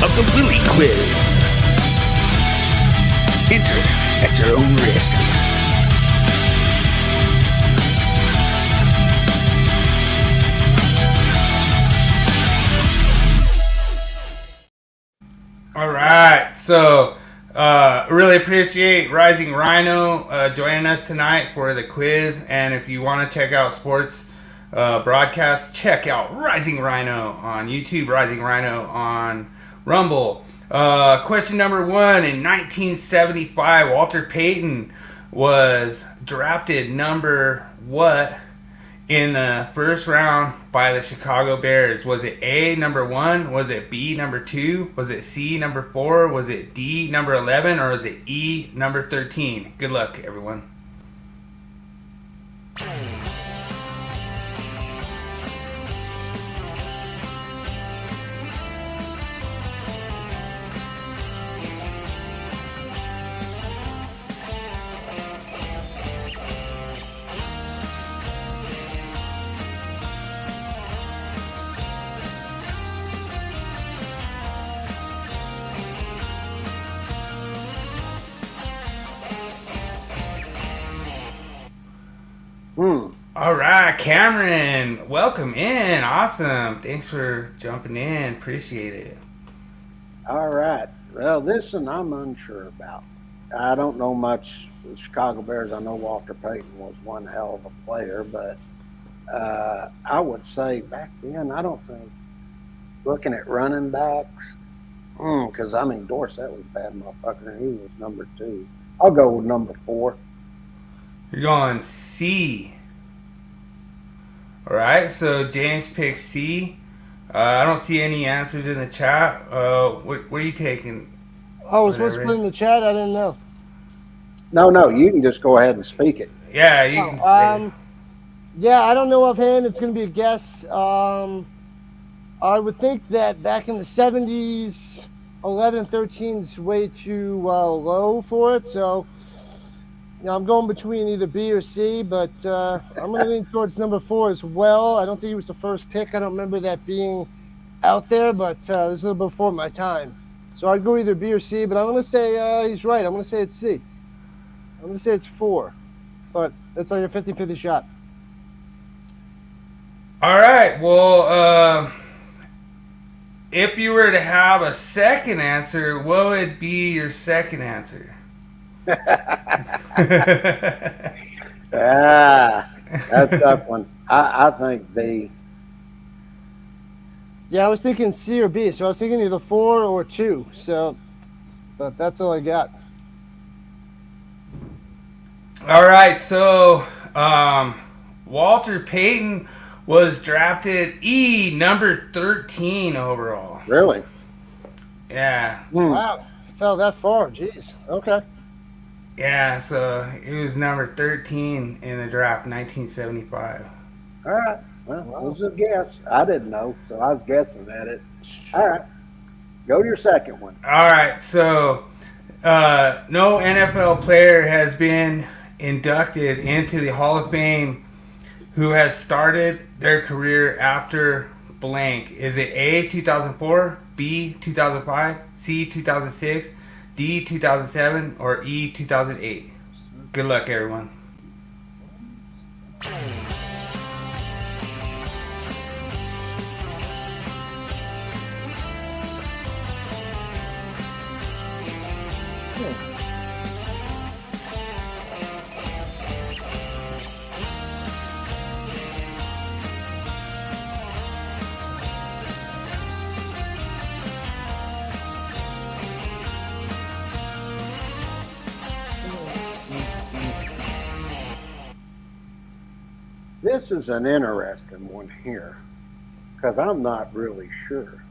of the Willie Quiz. Enter at your own risk. All right, so really appreciate Rising Rhino joining us tonight for the quiz. And if you want to check out sports broadcasts, check out Rising Rhino on YouTube, Rising Rhino on Rumble. Question number 1. In 1975, Walter Payton was drafted number what in the first round by the Chicago Bears? Was it A, number 1? Was it B, number 2? Was it C, number 4? Was it D, number 11? Or was it E, number 13? Good luck, everyone. All right, Cameron, welcome in. Awesome. Thanks for jumping in. Appreciate it. All right. Well, this one I'm unsure about. I don't know much of the Chicago Bears. I know Walter Payton was one hell of a player, but I would say back then, I don't think, looking at running backs, because, I mean, Dorsett was a bad motherfucker, and he was number 2. I'll go with number 4. You're going C. All right, so James picks C. I don't see any answers in the chat. What are you taking? Oh, was supposed to put in the chat? I didn't know. No, you can just go ahead and speak it. Yeah, you can say it. Yeah, I don't know offhand. It's going to be a guess. I would think that back in the 70s, 11 and 13 is way too low for it. So, I'm going between either B or C, but I'm going to lean towards number 4 as well. I don't think he was the first pick. I don't remember that being out there, but this is a little before my time. So I'd go either B or C, but I'm going to say he's right. I'm going to say it's C. I'm going to say it's 4, but it's like a 50-50 shot. All right, well, if you were to have a second answer, what would be your second answer? That's a tough one. I think B. Yeah, I was thinking C or B, so I was thinking either 4 or 2. So, but that's all I got. All right, so Walter Payton was drafted E, number 13 overall. Really? Yeah. Wow, fell that far. Jeez. Okay. Yeah, so he was number 13 in the draft, 1975. All right. Well, that was a guess. I didn't know, so I was guessing at it. All right. Go to your second one. All right, so no NFL player has been inducted into the Hall of Fame who has started their career after blank. Is it A, 2004, B, 2005, C, 2006, D, 2007, or E, 2008? Good luck, everyone. This is an interesting one here because I'm not really sure.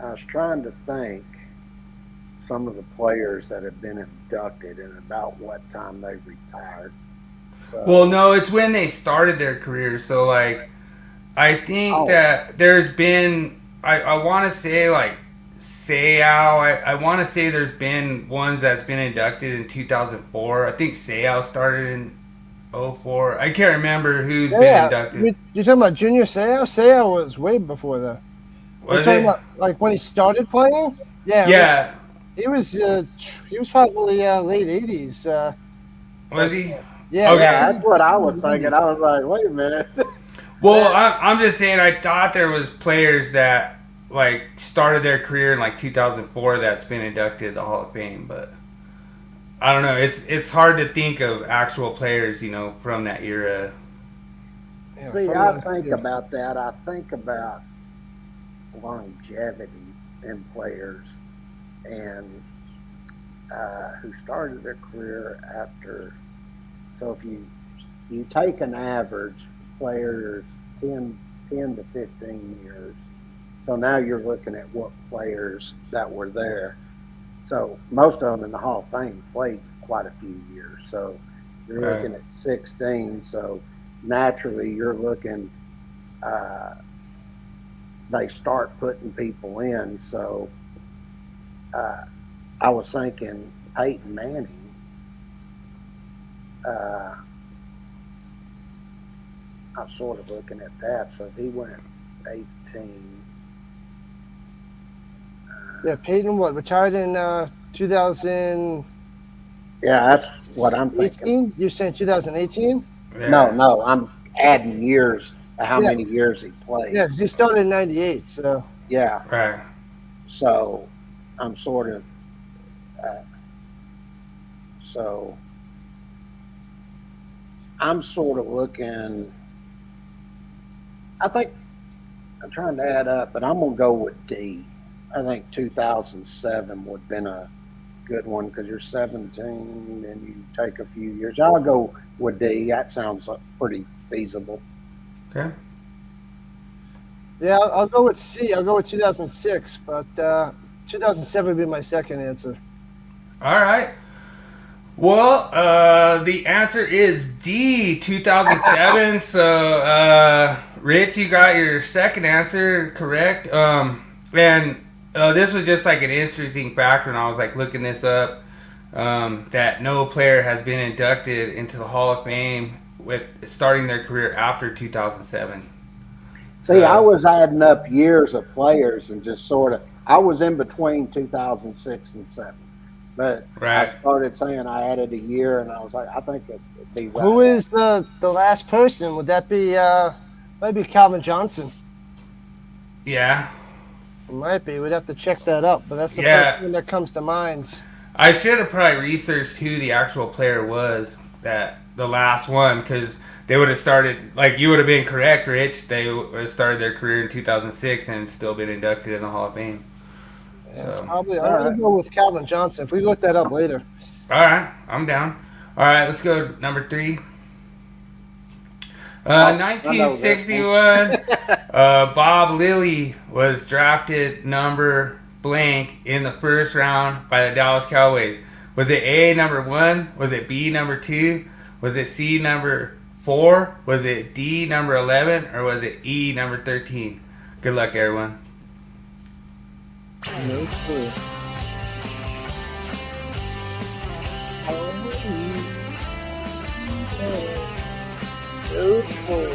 I was trying to think some of the players that have been inducted and about what time they retired. So, Well, no, it's when they started their career. So, like, I think that there's been, I want to say, like, Seau. I want to say there's been ones that's been inducted in 2004. I think Seau started in 04. I can't remember who's been Yeah, inducted. you're talking about Junior Seau? Seau was way before that. You're Was talking it? about like when he started playing? Yeah. Yeah. He was probably late 80s. Was he? Yeah. Okay. Yeah, that's what I was thinking. I was like, wait a minute. Well, I'm just saying. I thought there was players that like started their career in like 2004 that's been inducted to the Hall of Fame, but I don't know. It's hard to think of actual players, from that era. Yeah, See, from I that- think yeah. about that. I think about longevity in players and who started their career after. So if you take an average players 10 to 15 years, so now you're looking at what players that were there. So most of them in the Hall of Fame played quite a few years. So you're Right. looking at 16. So naturally you're looking, they start putting people in. So I was thinking Peyton Manning. I was sort of looking at that. So if he went 18. Yeah, Peyton retired in 2018? Yeah, that's what I'm thinking. You're saying 2018? Yeah. No, I'm adding years to how Yeah. many years he played. Yeah, because he started in 98, so. Yeah, Right. so I'm sort of, so I'm sort of looking, I think, I'm trying to add up, but I'm going to go with D. I think 2007 would have been a good one because you're 17 and you take a few years. I'll go with D. That sounds pretty feasible. Okay. Yeah, I'll go with C. I'll go with 2006, but 2007 would be my second answer. All right. Well, the answer is D, 2007. So, Rich, you got your second answer correct. And this was just like an interesting factor, and I was like looking this up. That no player has been inducted into the Hall of Fame with starting their career after 2007. See, I was adding up years of players and just sort of, I was in between 2006 and 7. But I Right. started saying I added a year, and I was like, I think it'd be right. Who is the last person? Would that be maybe Calvin Johnson? Yeah. It might be. We'd have to check that up, but that's the Yeah. first one that comes to mind. I should have probably researched who the actual player was, that the last one, because they would have started, like you would have been correct, Rich. They would have started their career in 2006 and still been inducted in the Hall of Fame. Yeah, it's So. probably. I'm All gonna right. go with Calvin Johnson. If we look that up later. All right, I'm down. All right, let's go to number 3. I know 1961, Bob Lilly was drafted number blank in the first round by the Dallas Cowboys. Was it A, number 1? Was it B, number 2? Was it C, number 4? Was it D, number 11? Or was it E, number 13? Good luck, everyone. No clue. No clue.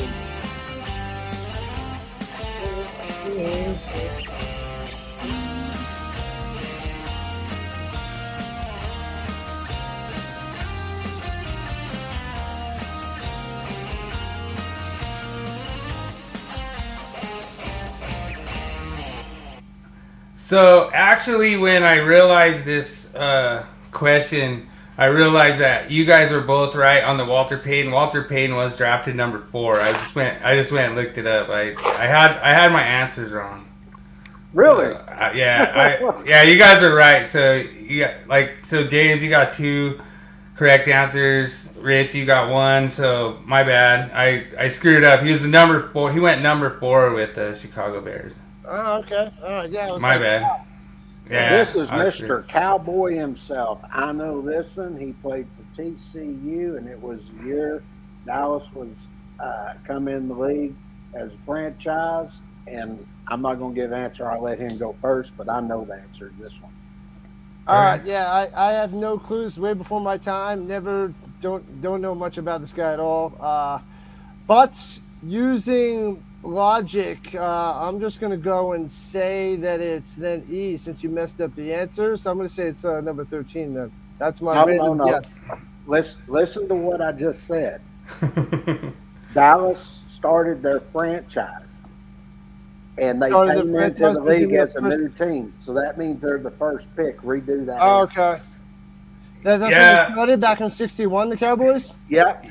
So actually, when I realized this question, I realized that you guys were both right on the Walter Payton. Walter Payton was drafted number 4. I just went and looked it up. I had my answers wrong. Really? So, yeah, you guys are right. So James, you got 2 correct answers. Rich, you got 1. So my bad. I screwed up. He was the number 4. He went number 4 with the Chicago Bears. Oh, okay. All right. Yeah. I was My like, bad. Yeah. This is I was Mr. Cowboy himself. I know this one. He played for TCU, and it was the year Dallas was come in the league as a franchise. And I'm not going to give an answer. I'll let him go first, but I know the answer to this one. All right. Yeah. I have no clues. Way before my time. Never don't know much about this guy at all. But using logic, I'm just going to go and say that it's then E since you messed up the answer. So I'm going to say it's number 13 then. That's my random guess. Listen to what I just said. Dallas started their franchise, and they Started came their into franchise the because league they were as a first- new team. So that means they're the first pick. Redo that. Oh, answer. okay. That's when Yeah. they started back in '61. The Cowboys. Yep.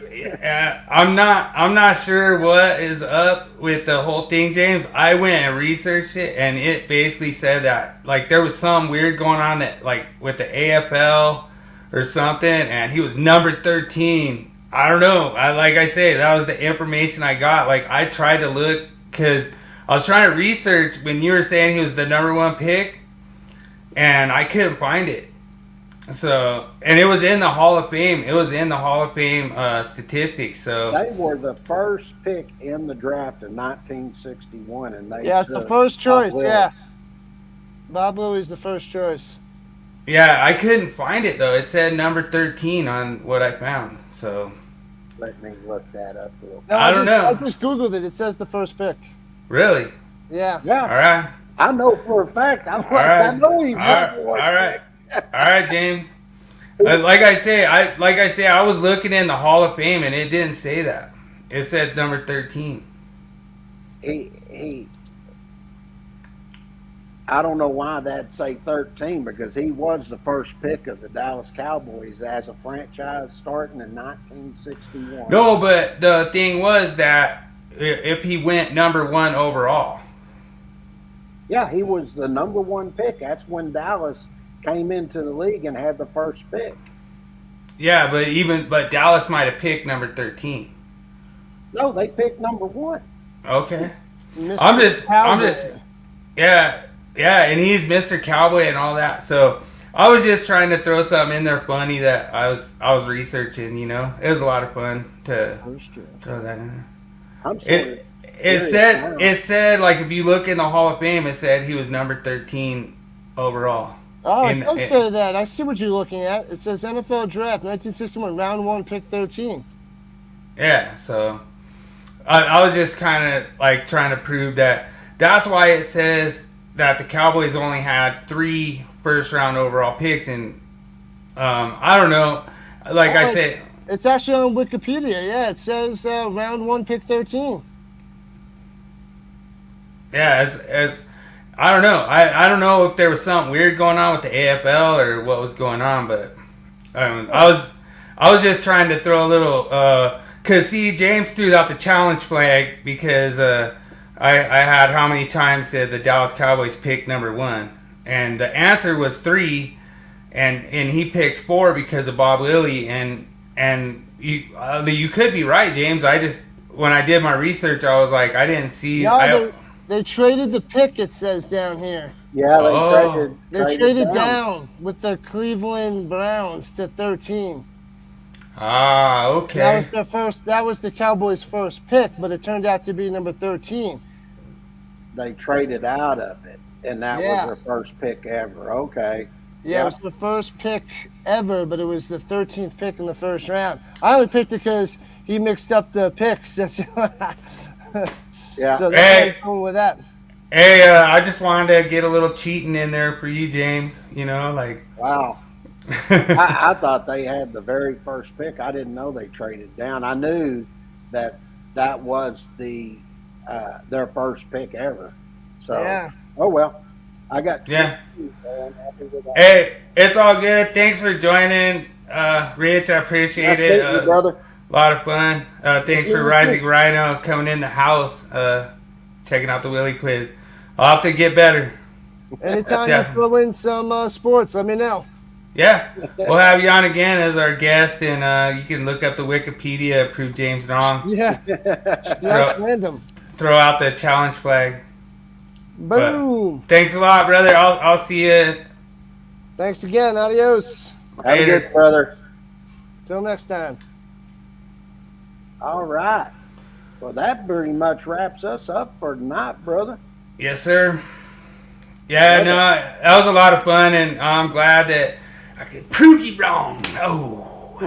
I'm not sure what is up with the whole thing, James. I went and researched it, and it basically said that like there was some weird going on that like with the AFL or something, and he was number 13. I don't know. Like I say, that was the information I got. Like I tried to look because I was trying to research when you were saying he was the number 1 pick, and I couldn't find it. So, and it was in the Hall of Fame. It was in the Hall of Fame statistics. So They were the first pick in the draft in 1961, and they Yeah, it's the took first choice. Bob Lilly. Yeah, Bob Louie's the first choice. yeah, I couldn't find it though. It said number 13 on what I found. So Let me look that up real quick. No, I don't know. I just Googled it. It says the first pick. really, Yeah. Yeah, all right, I know for a fact. I'm like, right. I know he's all right, number 1 all right, pick. all right, James. Like I say, I was looking in the Hall of Fame and it didn't say that. It said number 13. He I don't know why that'd say 13 because he was the first pick of the Dallas Cowboys as a franchise starting in 1961. No, but the thing was that if he went number 1 overall. Yeah, he was the number 1 pick. That's when Dallas came into the league and had the first pick. Yeah, but Dallas might have picked number 13. No, they picked number 1. Okay. Mr. I'm just Cowboy. yeah, and he's Mr. Cowboy and all that. So I was just trying to throw something in there funny that I was researching. You know, it was a lot of fun to throw that in there. I'm sorry. It said like if you look in the Hall of Fame, it said he was number 13 overall. Oh, it in- does in- say that. I see what you're looking at. It says NFL Draft 1961, round 1, pick 13. Yeah, so I was just kind of like trying to prove that. That's why it says that the Cowboys only had 3 first-round overall picks, and I don't know. Like I said, It's actually on Wikipedia. Yeah, it says round 1, pick 13. yeah, it's I don't know. I don't know if there was something weird going on with the AFL or what was going on, but I was just trying to throw a little. Cause see, James threw out the challenge flag because I had how many times did the Dallas Cowboys pick number 1, and the answer was 3, and he picked 4 because of Bob Lilly, and you could be right, James. I just when I did my research, I was like I didn't see. No, they traded the pick, it says down here. Yeah, Oh. They traded down with the Cleveland Browns to 13. Okay. That was their first. That was the Cowboys' first pick, but it turned out to be number 13. They traded out of it, and that Yeah. was their first pick ever. Okay. Yeah, it was the first pick ever, but it was the 13th pick in the first round. I only picked it because he mixed up the picks. Yeah. So Hey. that's why I'm going with that. Hey, I just wanted to get a little cheating in there for you, James. You know, like. Wow. I thought they had the very first pick. I didn't know they traded down. I knew that was their first pick ever. So, Yeah. oh well. I got Yeah. I'm happy with that. Hey, it's all good. Thanks for joining, Rich. I appreciate Nice it. meeting you, brother. A lot of fun. Thanks for you Rising Rhino coming in the house, checking out the Willie quiz. I'll have to get better. Anytime Yeah. you throw in some sports, let me know. Yeah, we'll have you on again as our guest, and you can look up the Wikipedia, prove James wrong, Yeah. That's random. throw out the challenge flag. Boom. Thanks a lot, brother. I'll see you. Thanks again. Adios. Have a Later. good brother. Till next time. All right. Well, that pretty much wraps us up for tonight, brother. Yes, sir. Yeah, no, that was a lot of fun, and I'm glad that I could prove you wrong. Oh.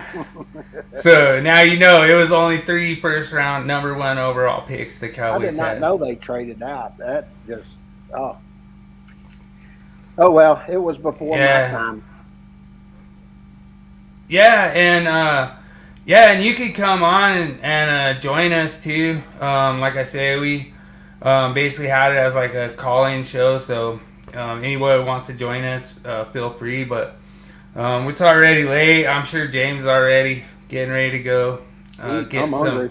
So now you know it was only 3 first round number 1 overall picks the I Cowboys did not had. know they traded out. That just oh well, it was before Yeah. my time. Yeah, and you could come on and join us too. Like I say, we basically had it as like a call-in show, so anybody who wants to join us, feel free. But it's already late. I'm sure James is already getting ready to go get I'm some hungry.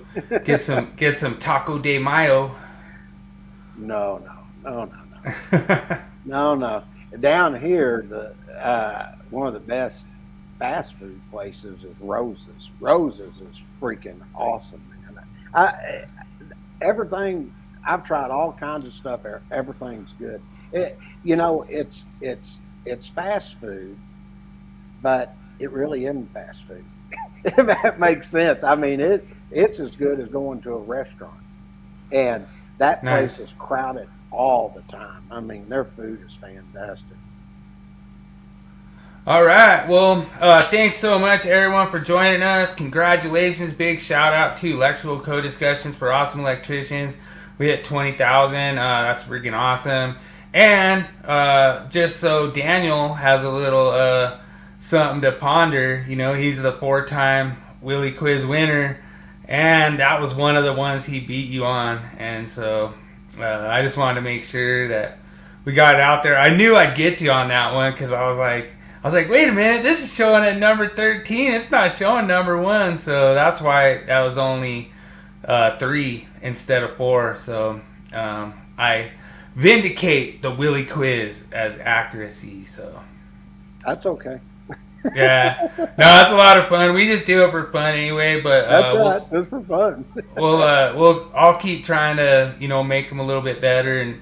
get some taco de mayo. No. Down here, the one of the best fast food places is Rose's. Rose's is freaking awesome, man. Everything I've tried all kinds of stuff there. Everything's good. It's fast food, but it really isn't fast food. If that makes sense. I mean, it's as good as going to a restaurant, and that Nice. place is crowded all the time. I mean, their food is fantastic. All right. Well, thanks so much, everyone, for joining us. Congratulations. Big shout out to Electrical Code Discussions for Awesome Electricians. We hit 20,000. That's freaking awesome. And just so Daniel has a little something to ponder, he's the 4-time Willie Quiz winner. And that was one of the ones he beat you on. And so I just wanted to make sure that we got it out there. I knew I'd get you on that one because I was like, wait a minute, this is showing at number 13. It's not showing number 1. So that's why that was only 3 instead of 4. So I vindicate the Willie Quiz as accuracy. So That's okay. yeah, no, that's a lot of fun. We just do it for fun anyway. But That's right. That's for fun. I'll keep trying to make them a little bit better, and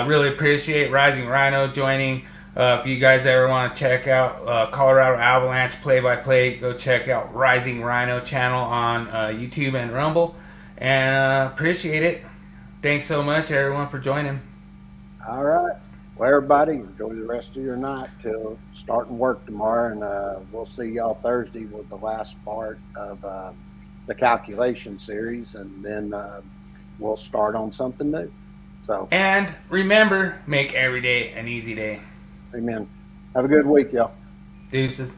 really appreciate Rising Rhino joining. If you guys ever want to check out Colorado Avalanche play-by-play, go check out Rising Rhino channel on YouTube and Rumble, and appreciate it. Thanks so much, everyone, for joining. All right. Well, everybody, enjoy the rest of your night till starting work tomorrow, and we'll see y'all Thursday with the last part of the calculation series, and then we'll start on something new. So, And remember, make every day an easy day. amen. Have a good week, y'all. Deuces.